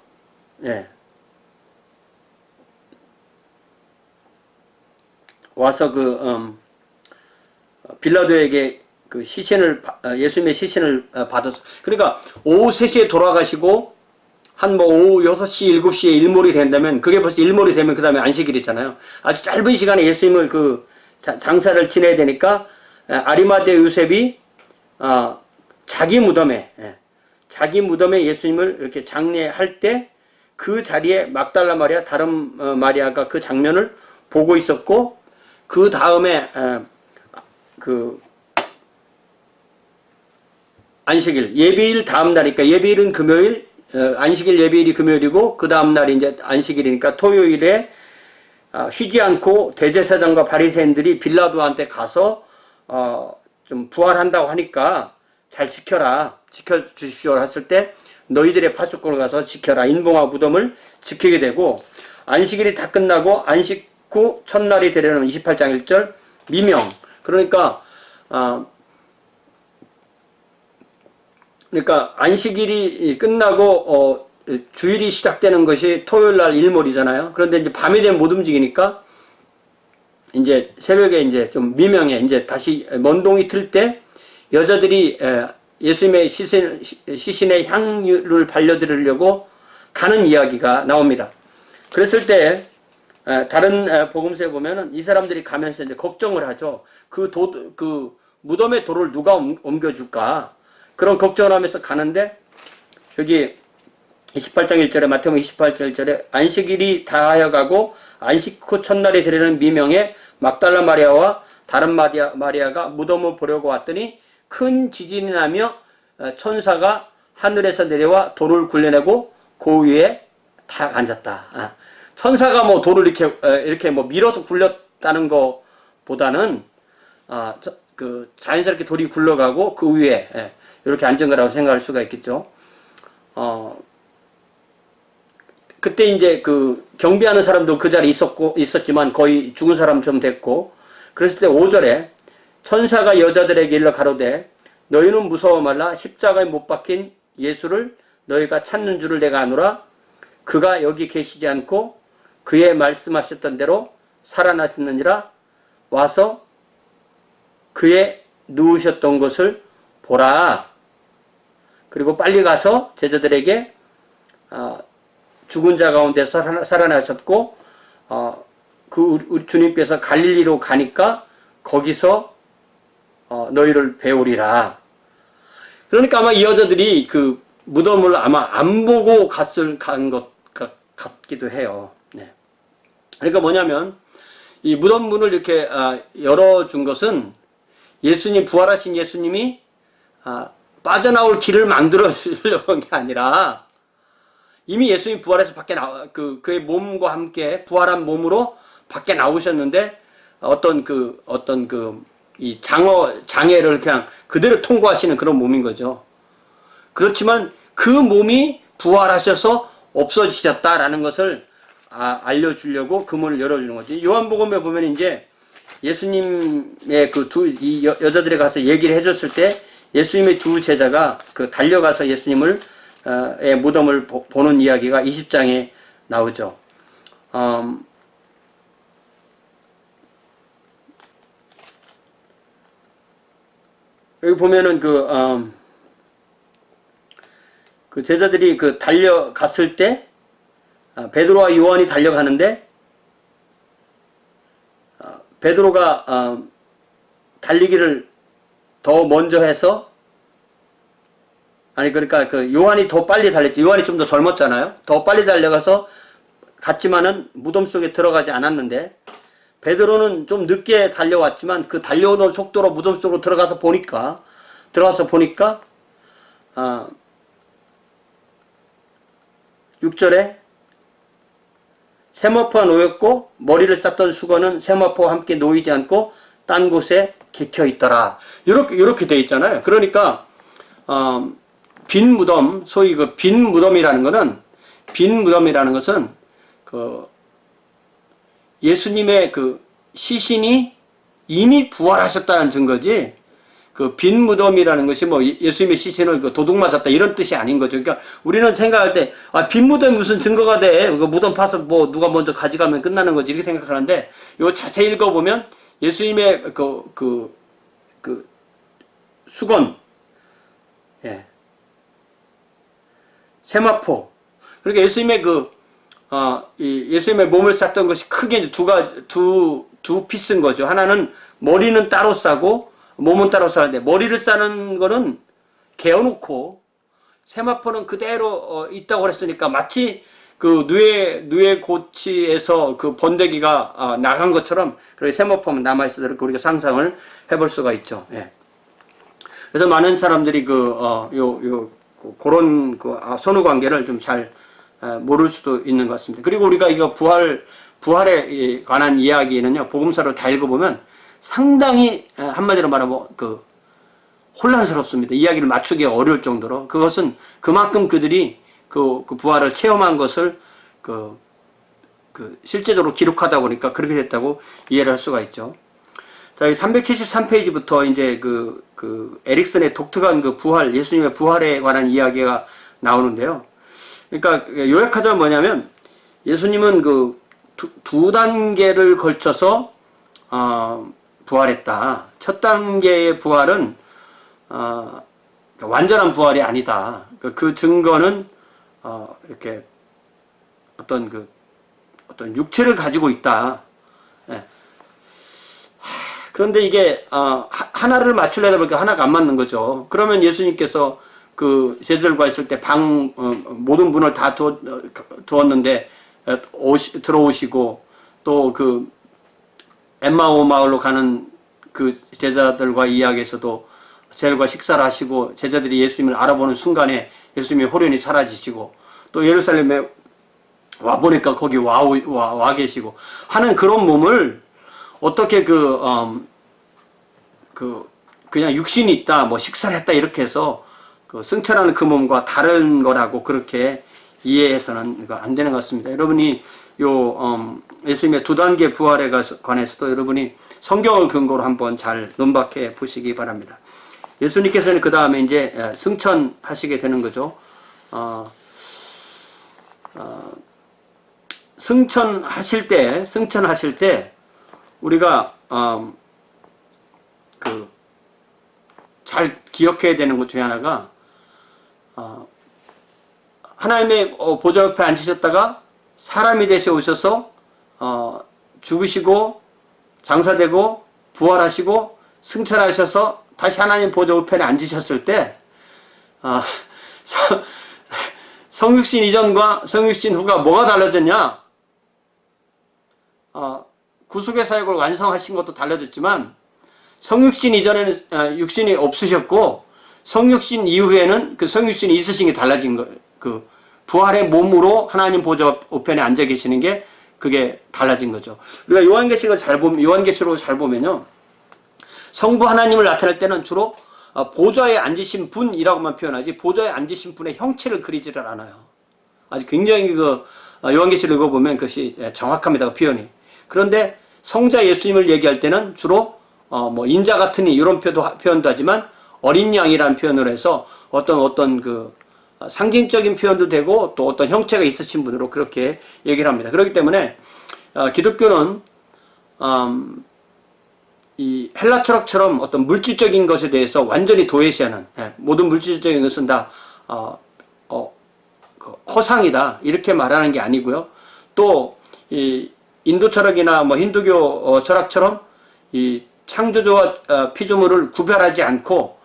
와서 빌라도에게 예수님의 시신을 받았어. 그러니까 오후 3시에 돌아가시고 한 오후 6시, 7시에 일몰이 된다면 그게 벌써 일몰이 되면 그 다음에 안식일이잖아요. 아주 짧은 시간에 예수님을 장사를 지내야 되니까 아리마대 요셉이 자기 무덤에 예수님을 이렇게 장례할 때 그 자리에 막달라 마리아, 다른 마리아가 그 장면을 보고 있었고, 그 다음에 그 안식일 예배일 다음 날이니까, 예배일은 금요일, 안식일 예배일이 금요일이고 그 다음 날이 이제 안식일이니까 토요일에 쉬지 않고 대제사장과 바리새인들이 빌라도한테 가서 좀 부활한다고 하니까 잘 지켜주십시오 했을 때, 너희들의 파수꾼을 가서 지켜라, 인봉화 무덤을 지키게 되고, 안식일이 다 끝나고 안식 후 첫날이 되려는 28장 1절 미명, 그러니까 안식일이 끝나고 주일이 시작되는 것이 토요일날 일몰이잖아요. 그런데 이제 밤이 되면 못 움직이니까 이제 새벽에 이제 좀 미명에 이제 다시 먼동이 틀 때 여자들이 예수님의 시신의 향유를 발려드리려고 가는 이야기가 나옵니다. 그랬을 때 다른 복음서에 보면은 이 사람들이 가면서 이제 걱정을 하죠. 그 무덤의 돌을 누가 옮겨줄까? 그런 걱정을 하면서 가는데, 여기 28장 1절에, 마태복음 28장 1절에 안식일이 다하여 가고 안식 후 첫날이 되려는 미명에 막달라 마리아와 다른 마리아가 무덤을 보려고 왔더니 큰 지진이 나며 천사가 하늘에서 내려와 돌을 굴려내고 그 위에 탁 앉았다. 천사가 뭐 돌을 이렇게 뭐 밀어서 굴렸다는 것보다는 그 자연스럽게 돌이 굴러가고 그 위에 이렇게 앉은 거라고 생각할 수가 있겠죠. 그때 이제 그 경비하는 사람도 그 자리에 있었지만 거의 죽은 사람처럼 됐고, 그랬을 때 5절에 천사가 여자들에게 일러 가로되 너희는 무서워 말라, 십자가에 못 박힌 예수를 너희가 찾는 줄을 내가 아노라. 그가 여기 계시지 않고 그의 말씀하셨던 대로 살아나셨느니라. 와서 그의 누우셨던 것을 보라. 그리고 빨리 가서 제자들에게 죽은 자 가운데서 살아나셨고 우리 주님께서 갈릴리로 가니까 거기서 너희를 배우리라. 그러니까 아마 이 여자들이 그 무덤을 아마 안 보고 간 것 같기도 해요. 네. 그러니까 뭐냐면 이 무덤 문을 이렇게 열어준 것은 부활하신 예수님이 빠져나올 길을 만들어 주려고 한 게 아니라, 이미 예수님이 부활해서 밖에 그의 몸과 함께 부활한 몸으로 밖에 나오셨는데 이 장애를 그냥 그대로 통과하시는 그런 몸인 거죠. 그렇지만 그 몸이 부활하셔서 없어지셨다라는 것을 알려주려고 그 문을 열어주는 거지. 요한복음에 보면 이제 예수님의 이 여자들이 가서 얘기를 해줬을 때 예수님의 두 제자가 달려가서 예수님의 무덤을 보는 이야기가 20장에 나오죠. 여기 보면은 그 제자들이 달려갔을 때 베드로와 요한이 달려가는데 베드로가 달리기를 더 먼저 해서, 그러니까 요한이 더 빨리 달렸지. 요한이 좀 더 젊었잖아요. 더 빨리 달려가서 갔지만은 무덤 속에 들어가지 않았는데, 베드로는 좀 늦게 달려왔지만 그 달려오는 속도로 무덤 속으로 들어가서 보니까 6절에 세마포가 놓였고 머리를 쌌던 수건은 세마포와 함께 놓이지 않고 딴 곳에 개켜 있더라. 이렇게 돼 있잖아요. 그러니까 빈 무덤, 소위 빈 무덤이라는 것은 예수님의 시신이 이미 부활하셨다는 증거지, 빈 무덤이라는 것이 뭐 예수님의 시신을 도둑 맞았다 이런 뜻이 아닌 거죠. 그러니까 우리는 생각할 때 빈 무덤이 무슨 증거가 돼? 무덤 파서 뭐 누가 먼저 가져가면 끝나는 거지 이렇게 생각하는데, 이거 자세히 읽어보면 예수님의 수건, 세마포, 그러니까 예수님의 예수님의 몸을 쌌던 것이 크게 두 피스인 거죠. 하나는 머리는 따로 싸고 몸은 따로 사는데 머리를 싸는 거는 개어놓고 세마포는 그대로 있다고 그랬으니까 마치 그 누에 고치에서 그 번데기가 나간 것처럼 그렇게 세마포는 남아있어서 우리가 상상을 해볼 수가 있죠. 예. 그래서 많은 사람들이 그런 선후 관계를 좀 잘 모를 수도 있는 것 같습니다. 그리고 우리가 이거 부활에 관한 이야기는요, 복음서를 다 읽어보면 상당히 한마디로 말하면 혼란스럽습니다. 이야기를 맞추기가 어려울 정도로. 그것은 그만큼 그들이 그 부활을 체험한 것을 실제적으로 기록하다 보니까 그렇게 됐다고 이해를 할 수가 있죠. 자, 373페이지부터 이제 에릭슨의 독특한 부활, 예수님의 부활에 관한 이야기가 나오는데요. 그러니까 요약하자면 뭐냐면 예수님은 두 단계를 걸쳐서 부활했다. 첫 단계의 부활은 완전한 부활이 아니다. 그 증거는 이렇게 어떤 육체를 가지고 있다. 예. 그런데 이게 하나를 맞추려다 보니까 하나가 안 맞는 거죠. 그러면 예수님께서 그 제자들과 있을 때 모든 문을 다 두었는데 들어오시고 또 엠마오 마을로 가는 그 제자들과 이야기에서도 제자들과 식사를 하시고 제자들이 예수님을 알아보는 순간에 예수님의 호련히 사라지시고 또 예루살렘에 와 보니까 거기 와 계시고 하는 그런 몸을 어떻게 그냥 육신이 있다, 뭐 식사를 했다 이렇게 해서 승천하는 그 몸과 다른 거라고 그렇게 이해해서는 안 되는 것 같습니다. 여러분이 예수님의 두 단계 부활에 관해서도 여러분이 성경을 근거로 한번 잘 논박해 보시기 바랍니다. 예수님께서는 그 다음에 이제 승천하시게 되는 거죠. 승천하실 때 우리가 잘 기억해야 되는 것 중에 하나가 하나님의 보좌 옆에 앉으셨다가 사람이 되셔 오셔서 죽으시고 장사되고 부활하시고 승천하셔서 다시 하나님 보좌 옆에 앉으셨을 때 성육신 이전과 성육신 후가 뭐가 달라졌냐? 구속의 사역을 완성하신 것도 달라졌지만 성육신 이전에는 육신이 없으셨고 성육신 이후에는 그 성육신이 있으신 게 달라진 거예요. 부활의 몸으로 하나님 보좌 우편에 앉아 계시는 게 그게 달라진 거죠. 우리가 요한계시록을 잘 보면요. 성부 하나님을 나타낼 때는 주로 보좌에 앉으신 분이라고만 표현하지 보좌에 앉으신 분의 형체를 그리지를 않아요. 아주 굉장히 요한계시록 읽어보면 그것이 정확합니다. 표현이. 그런데 성자 예수님을 얘기할 때는 주로 뭐 인자 같으니 이런 표현도 하지만 어린 양이라는 표현을 해서 어떤 상징적인 표현도 되고 또 어떤 형체가 있으신 분으로 그렇게 얘기를 합니다. 그렇기 때문에 기독교는 이 헬라 철학처럼 어떤 물질적인 것에 대해서 완전히 도외시하는 모든 물질적인 것은 다 허상이다 이렇게 말하는 게 아니고요. 또 이 인도 철학이나 뭐 힌두교 철학처럼 이 창조주와 피조물을 구별하지 않고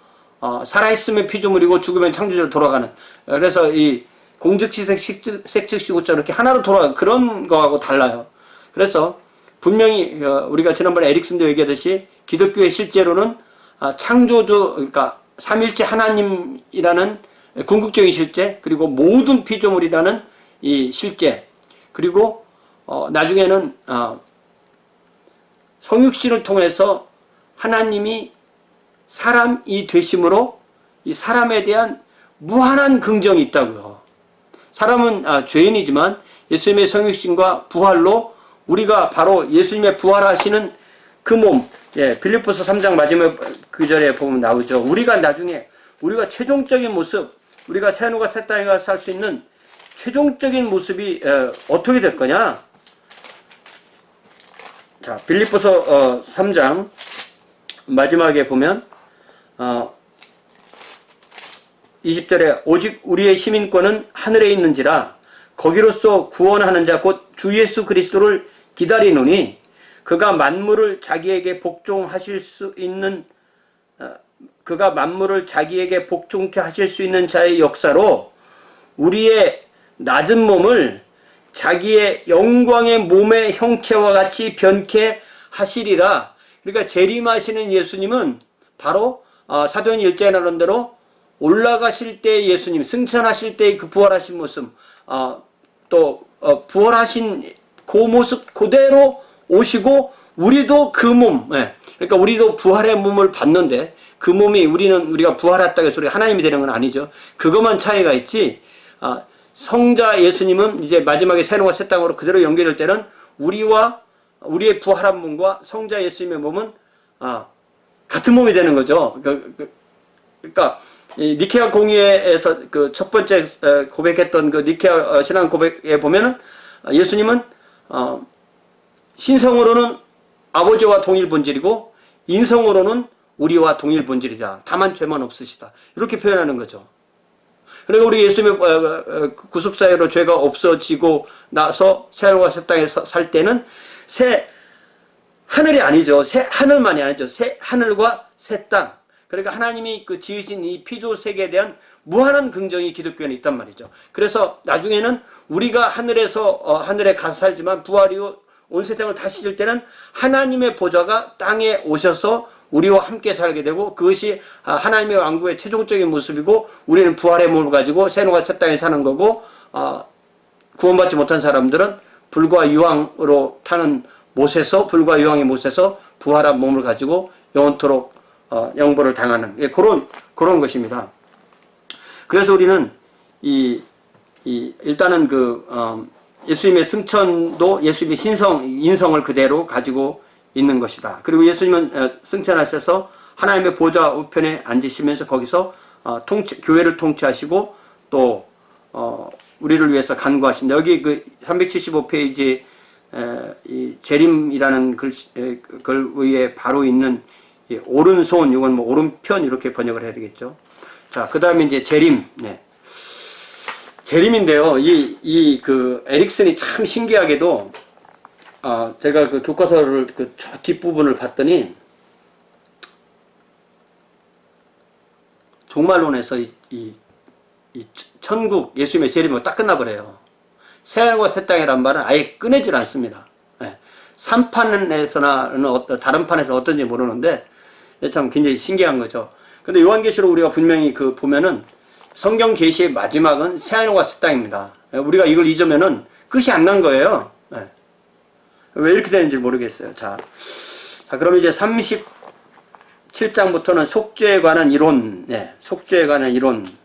살아있으면 피조물이고 죽으면 창조주로 돌아가는 그래서 이 공즉시색 색즉시고처럼 이렇게 하나로 돌아가는 그런 거하고 달라요. 그래서 분명히 우리가 지난번에 에릭슨도 얘기하듯이 기독교의 실제로는 창조주 그러니까 삼일체 하나님이라는 궁극적인 실제 그리고 모든 피조물이라는 이 실제 그리고 나중에는 성육신을 통해서 하나님이 사람이 되심으로 이 사람에 대한 무한한 긍정이 있다고요. 사람은 죄인이지만 예수님의 성육신과 부활로 우리가 바로 예수님의 부활하시는 그 몸, 빌립보서 3장 마지막 구절에 보면 나오죠. 우리가 나중에 우리가 최종적인 모습, 우리가 새 하늘과 새 땅에 가서 살 수 있는 최종적인 모습이 어떻게 될 거냐? 자, 빌립보서 3장 마지막에 보면 20절에 오직 우리의 시민권은 하늘에 있는지라 거기로서 구원하는 자 곧 주 예수 그리스도를 기다리노니 그가 만물을 자기에게 복종하실 수 있는 그가 만물을 자기에게 복종케 하실 수 있는 자의 역사로 우리의 낮은 몸을 자기의 영광의 몸의 형체와 같이 변케 하시리라. 그러니까 재림하시는 예수님은 바로 사도행 1장에 나온 대로 올라가실 때 예수님, 승천하실 때의 그 부활하신 모습, 또 부활하신 그 모습 그대로 오시고 우리도 그 몸, 그러니까 우리도 부활의 몸을 받는데 그 몸이 우리가 부활했다고 해서 하나님이 되는 건 아니죠. 그것만 차이가 있지. 성자 예수님은 이제 마지막에 새로운 새 땅으로 그대로 연결될 때는 우리의 부활한 몸과 성자 예수님의 몸은 같은 몸이 되는 거죠. 그러니까 니케아 공의회에서 그 첫 번째 고백했던 그 니케아 신앙 고백에 보면은 예수님은 신성으로는 아버지와 동일 본질이고 인성으로는 우리와 동일 본질이다. 다만 죄만 없으시다. 이렇게 표현하는 거죠. 그러니까 우리 예수님의 구속사유로 죄가 없어지고 나서 새하늘과 새 땅에 살 때는 새 하늘이 아니죠. 새 하늘만이 아니죠. 새 하늘과 새 땅. 그러니까 하나님이 그 지으신 이 피조 세계에 대한 무한한 긍정이 기독교에는 있단 말이죠. 그래서 나중에는 우리가 하늘에 가서 살지만 부활 이후 온 세상을 다시 질 때는 하나님의 보좌가 땅에 오셔서 우리와 함께 살게 되고 그것이 하나님의 왕국의 최종적인 모습이고 우리는 부활의 몸을 가지고 새하늘과 새 땅에 사는 거고 구원받지 못한 사람들은 불과 유황으로 타는 못에서 불과 유황의 못에서 부활한 몸을 가지고 영원토록 영벌을 당하는 그런 것입니다. 그래서 우리는 일단은 예수님의 승천도 예수님의 인성을 그대로 가지고 있는 것이다. 그리고 예수님은 승천하셔서 하나님의 보좌 우편에 앉으시면서 거기서 교회를 통치하시고 또 우리를 위해서 간구하신다. 여기 그 375페이지 이 재림이라는 글 위에 바로 있는 오른손, 이건 뭐 오른편 이렇게 번역을 해야 되겠죠. 자, 그 다음에 이제 재림. 재림인데요. 그 에릭슨이 참 신기하게도 제가 그 교과서를 저 뒷부분을 봤더니 종말론에서 이 천국 예수님의 재림은 딱 끝나버려요. 새하늘과 새 땅이란 말은 아예 꺼내질 않습니다. 3판에서나 다른 판에서 어떤지 모르는데 참 굉장히 신기한 거죠. 근데 요한계시록 우리가 분명히 보면은 성경 계시의 마지막은 새하늘과 새 땅입니다. 우리가 이걸 잊으면은 끝이 안 난 거예요. 왜 이렇게 되는지 모르겠어요. 자, 그럼 이제 37장부터는 속죄에 관한 이론, 속죄에 관한 이론.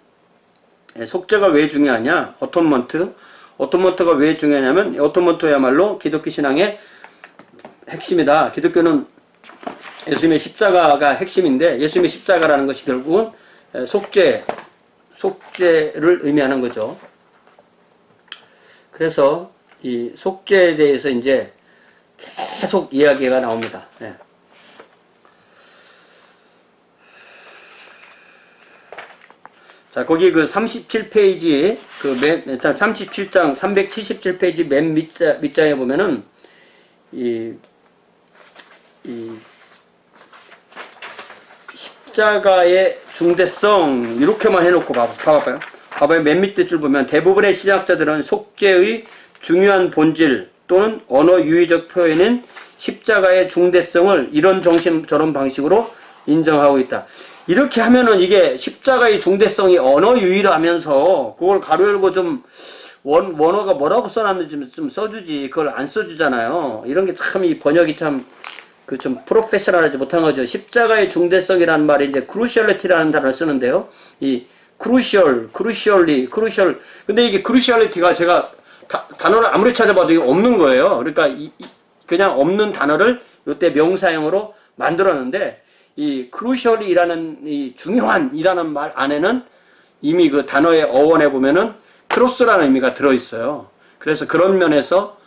속죄가 왜 중요하냐? 어토먼트가 왜 중요하냐면, 어토먼트야말로 기독교 신앙의 핵심이다. 기독교는 예수님의 십자가가 핵심인데, 예수님의 십자가라는 것이 결국은 속죄를 의미하는 거죠. 그래서 이 속죄에 대해서 이제 계속 이야기가 나옵니다. 자, 거기 37페이지, 37장 377페이지 맨 밑장에 보면은, 십자가의 중대성, 이렇게만 해놓고 봐봐요. 맨 밑에 줄 보면 대부분의 신학자들은 속죄의 중요한 본질 또는 언어 유의적 표현인 십자가의 중대성을 이런 정신 저런 방식으로 인정하고 있다. 이렇게 하면은 이게 십자가의 중대성이 언어 유의라면서 그걸 가로 열고 좀 원어가 뭐라고 써놨는지 좀 써주지. 그걸 안 써주잖아요. 이런 게 참 이 번역이 좀 프로페셔널하지 못한 거죠. 십자가의 중대성이라는 말이 이제 cruciality라는 단어를 쓰는데요. 이 crucial. 근데 이게 cruciality가 제가 단어를 아무리 찾아봐도 이게 없는 거예요. 그러니까 그냥 없는 단어를 이때 명사형으로 만들었는데 이 crucial이라는 이 중요한이라는 말 안에는 이미 그 단어의 어원에 보면은 크로스라는 의미가 들어있어요. 그래서 그런 면에서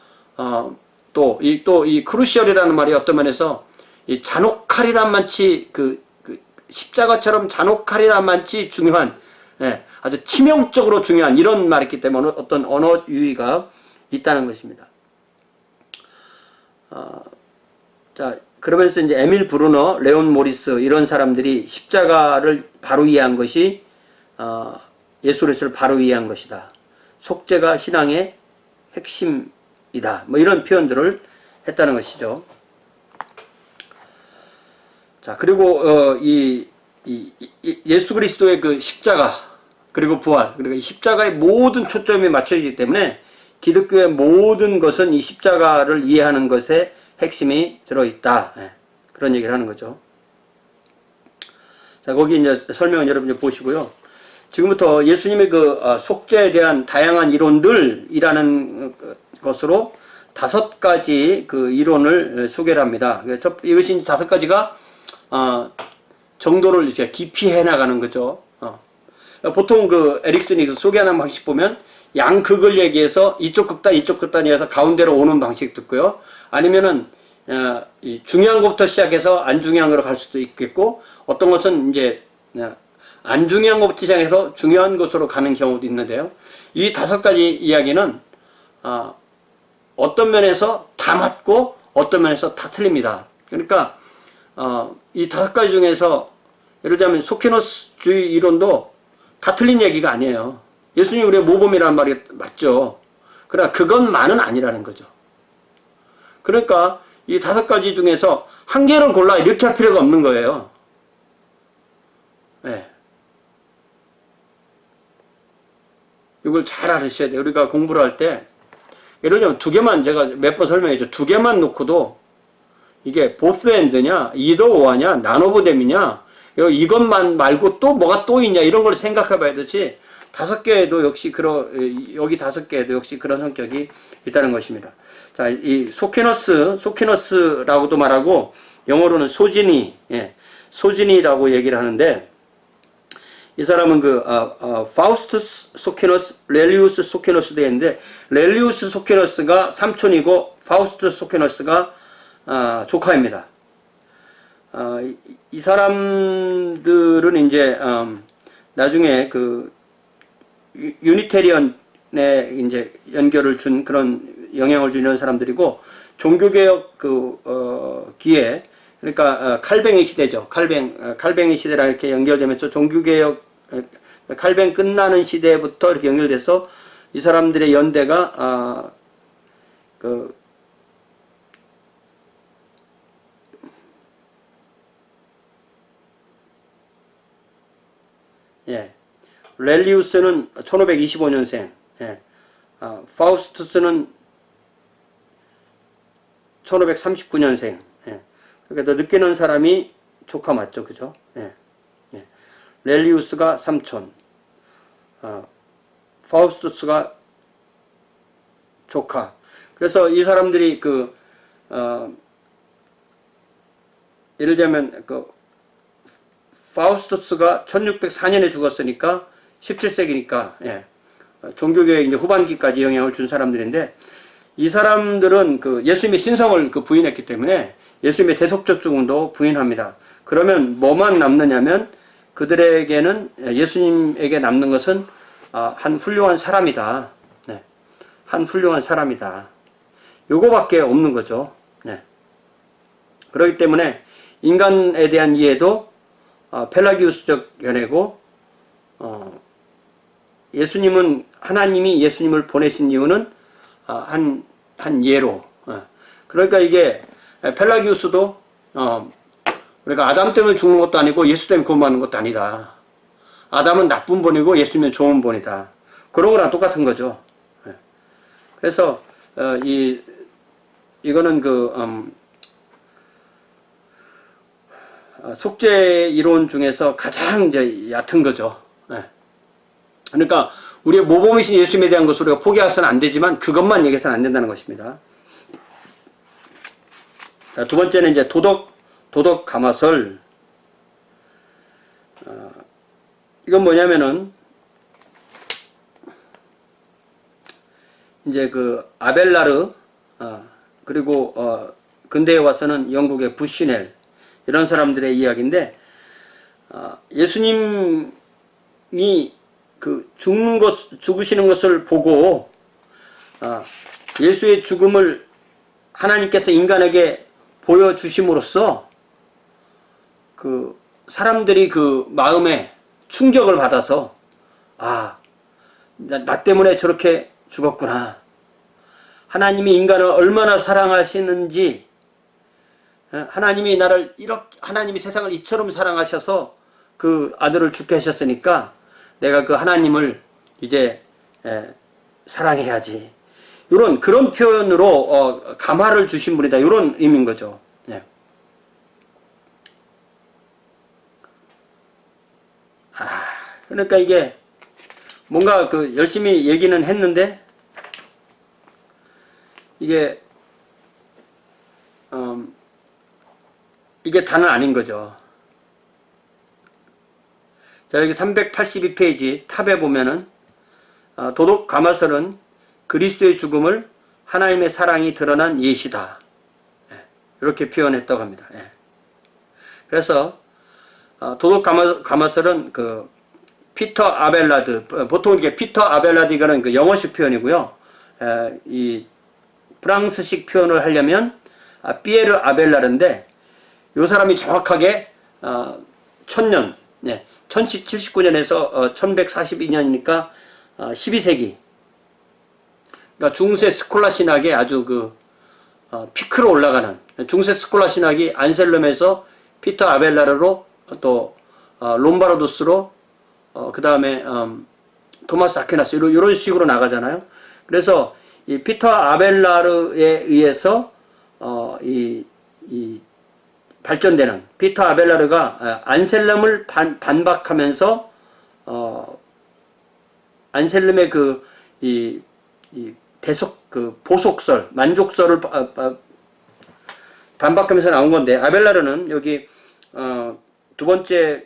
또 이 crucial이라는 말이 어떤 면에서 이 잔혹칼이란 만치 십자가처럼 잔혹칼이란 만치 중요한 아주 치명적으로 중요한 이런 말이기 때문에 어떤 언어 유의가 있다는 것입니다. 자, 그러면서 이제 에밀 브루너, 레온 모리스 이런 사람들이 십자가를 바로 이해한 것이 예수 그리스도를 바로 이해한 것이다. 속죄가 신앙의 핵심이다. 뭐 이런 표현들을 했다는 것이죠. 자, 그리고 예수 그리스도의 그 십자가 그리고 부활, 그리고 이 십자가의 모든 초점이 맞춰지기 때문에 기독교의 모든 것은 이 십자가를 이해하는 것에 핵심이 들어있다. 예, 그런 얘기를 하는 거죠. 자, 거기 이제 설명은 여러분이 보시고요. 지금부터 예수님의 그 속죄에 대한 다양한 이론들이라는 것으로 5가지 그 이론을 소개를 합니다. 이것이 5가지가 정도를 이제 깊이 해 나가는 거죠. 보통 그 에릭슨이 소개하는 방식 보면 양극을 얘기해서 이쪽 극단 이쪽 극단이어서 가운데로 오는 방식도 있고요. 아니면은 중요한 것부터 시작해서 안 중요한 거로 갈 수도 있겠고, 어떤 것은 이제 안 중요한 것부터 시작해서 중요한 것으로 가는 경우도 있는데요. 이 5가지 이야기는 어떤 면에서 다 맞고 어떤 면에서 다 틀립니다. 그러니까 이 5가지 중에서 예를 들자면 소키노스주의 이론도 다 틀린 얘기가 아니에요. 예수님이 우리의 모범이라는 말이 맞죠. 그러나 그것만은 아니라는 거죠. 그러니까 이 5가지 중에서 한 개를 골라 이렇게 할 필요가 없는 거예요. 네. 이걸 잘 알으셔야 돼요. 우리가 공부를 할 때 예를 들면 2개만, 제가 몇 번 설명했죠. 2개만 놓고도 이게 보스 앤드냐, 이더 오어냐, 나노브댐이냐, 이것만 말고 또 뭐가 또 있냐, 이런 걸 생각해 봐야 되지. 5개에도 역시 여기 5개에도 역시 그런 성격이 있다는 것입니다. 자, 이 소키너스라고도 말하고, 영어로는 소진이라고 얘기를 하는데, 이 사람은 파우스투스 소키너스, 렐리우스 소키너스 되는데, 렐리우스 소키너스가 삼촌이고, 파우스투스 소키너스가 조카입니다. 이 사람들은 이제 나중에 그 유니테리언에 이제 연결을 준 그런 영향을 주는 사람들이고, 종교개혁 기에, 그러니까 칼뱅의 시대죠. 칼뱅의 시대랑 이렇게 연결되면서 종교개혁, 칼뱅 끝나는 시대부터 이렇게 연결돼서 이 사람들의 연대가 렐리우스는 1525년생, 파우스투스는 1539년생. 그러니까 더 늦게 난 사람이 조카 맞죠, 그죠? 렐리우스가 삼촌, 파우스투스가 조카. 그래서 이 사람들이 예를 들면 파우스투스가 1604년에 죽었으니까 17세기니까 종교개혁 이제 후반기까지 영향을 준 사람들인데, 이 사람들은 예수님의 신성을 부인했기 때문에 예수님의 대속적중도 부인합니다. 그러면 뭐만 남느냐면 그들에게는, 예수님에게 남는 것은 한 훌륭한 사람이다. 한 훌륭한 사람이다. 요거밖에 없는 거죠. 그렇기 때문에 인간에 대한 이해도 펠라기우스적 견해고, 하나님이 예수님을 보내신 이유는 한 예로. 그러니까 이게 펠라기우스도 그러니까 아담 때문에 죽는 것도 아니고 예수 때문에 구원받는 것도 아니다. 아담은 나쁜 본이고 예수님은 좋은 본이다. 그런 거랑 똑같은 거죠. 그래서 이거는 속죄 이론 중에서 가장 이제 얕은 거죠. 그러니까 우리의 모범이신 예수님에 대한 것을 우리가 포기해서는 안 되지만 그것만 얘기해서는 안 된다는 것입니다. 자, 2번째는 이제 도덕 가마설. 이건 뭐냐면은 이제 아벨라르, 그리고 근대에 와서는 영국의 부시넬, 이런 사람들의 이야기인데, 예수님이 죽으시는 것을 보고 예수의 죽음을 하나님께서 인간에게 보여주심으로써 그 사람들이 그 마음에 충격을 받아서 나 때문에 저렇게 죽었구나. 하나님이 인간을 얼마나 사랑하시는지, 하나님이 하나님이 세상을 이처럼 사랑하셔서 그 아들을 죽게 하셨으니까 내가 그 하나님을 이제 사랑해야지. 그런 표현으로 감화를 주신 분이다. 이런 의미인 거죠. 네. 그러니까 이게 뭔가 그 열심히 얘기는 했는데 이게 다는 아닌 거죠. 자, 여기 382페이지 탑에 보면은 도덕 가마설은 그리스도의 죽음을 하나님의 사랑이 드러난 예시다. 이렇게 표현했다고 합니다. 그래서 도덕 가마설은 그 피터 아벨라드, 보통 이게 피터 아벨라드 이거는 그 영어식 표현이고요. 이 프랑스식 표현을 하려면 피에르 아벨라르인데 이 사람이 정확하게 1000년, 1079년에서 1142년이니까 12세기. 그러니까 중세 스콜라 신학의 아주 그 피크로 올라가는 중세 스콜라 신학이 안셀름에서 피터 아벨라르로 또 롬바르도스로 그 다음에 토마스 아퀴나스 이런 식으로 나가잖아요. 그래서 이 피터 아벨라르에 의해서 이 발전되는 피터 아벨라르가 안셀름을 반박하면서 안셀름의 이 보속설, 만족설을 반박하면서 나온 건데, 아벨라르는 여기 두 번째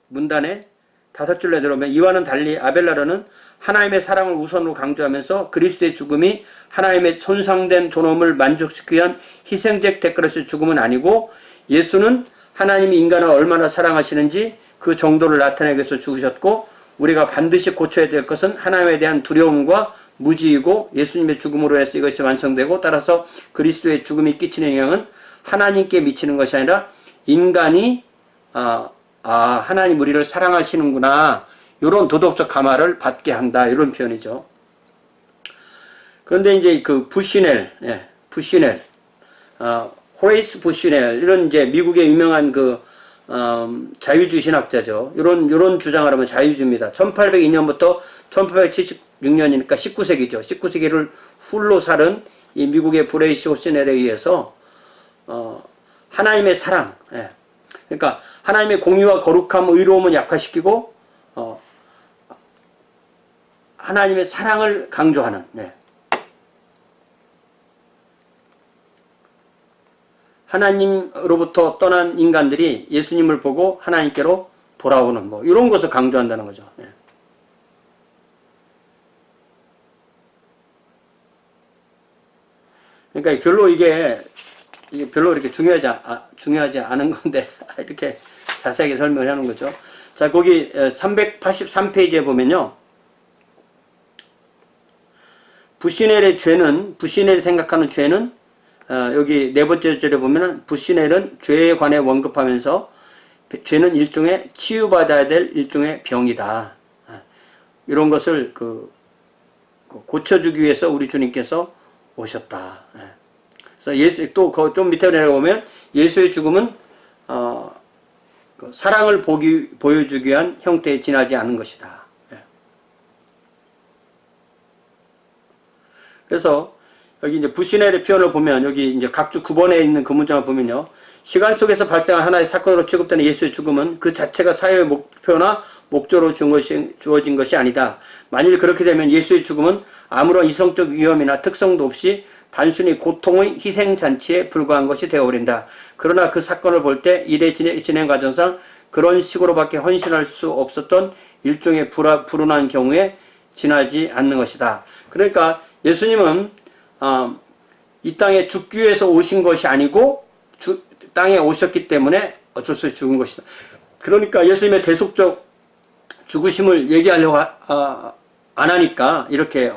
문단에 5줄에 들어오면 이와는 달리 아벨라르는 하나님의 사랑을 우선으로 강조하면서 그리스도의 죽음이 하나님의 손상된 존엄을 만족시키기 위한 희생적 대가로서의 죽음은 아니고 예수는 하나님이 인간을 얼마나 사랑하시는지 그 정도를 나타내기 위해서 죽으셨고 우리가 반드시 고쳐야 될 것은 하나님에 대한 두려움과 무지이고 예수님의 죽음으로 해서 이것이 완성되고 따라서 그리스도의 죽음이 끼치는 영향은 하나님께 미치는 것이 아니라 인간이 하나님 우리를 사랑하시는구나 이런 도덕적 감화를 받게 한다 이런 표현이죠. 그런데 이제 그 부시넬, 호레이스 부시넬 이런 이제 미국의 유명한 그 자유주의 신학자죠. 이런 주장을 하면 자유주의입니다. 1802년부터 1876년이니까 19세기죠. 19세기를 훌로 살은 이 미국의 브레이시 호시넬에 의해서 하나님의 사랑, 그러니까 하나님의 공의와 거룩함, 의로움을 약화시키고 하나님의 사랑을 강조하는. 하나님으로부터 떠난 인간들이 예수님을 보고 하나님께로 돌아오는 이런 것을 강조한다는 거죠. 그러니까 별로 이게 별로 이렇게 중요하지 않은 건데 이렇게 자세하게 설명을 하는 거죠. 자, 거기 383페이지에 보면요. 부시넬이 생각하는 죄는 여기 네 번째 절에 보면은 부시넬은 죄에 관해 언급하면서 죄는 일종의 치유받아야 될 일종의 병이다. 이런 것을 고쳐주기 위해서 우리 주님께서 오셨다. 그래서 또 좀 밑에 내려오면 예수의 죽음은 사랑을 보여주기 위한 형태에 지나지 않은 것이다. 그래서 여기 이제 부시넬의 표현을 보면 여기 이제 각주 9번에 있는 그 문장을 보면요. 시간 속에서 발생한 하나의 사건으로 취급되는 예수의 죽음은 그 자체가 사회의 목표나 목적으로 주어진 것이 아니다. 만일 그렇게 되면 예수의 죽음은 아무런 이성적 위험이나 특성도 없이 단순히 고통의 희생잔치에 불과한 것이 되어버린다. 그러나 그 사건을 볼 때 일의 진행 과정상 그런 식으로밖에 헌신할 수 없었던 일종의 불운한 경우에 지나지 않는 것이다. 그러니까 예수님은 이 땅에 죽기 위해서 오신 것이 아니고 땅에 오셨기 때문에 어쩔 수 없이 죽은 것이다. 그러니까 예수님의 대속적 죽으심을 얘기하려고 안 하니까 이렇게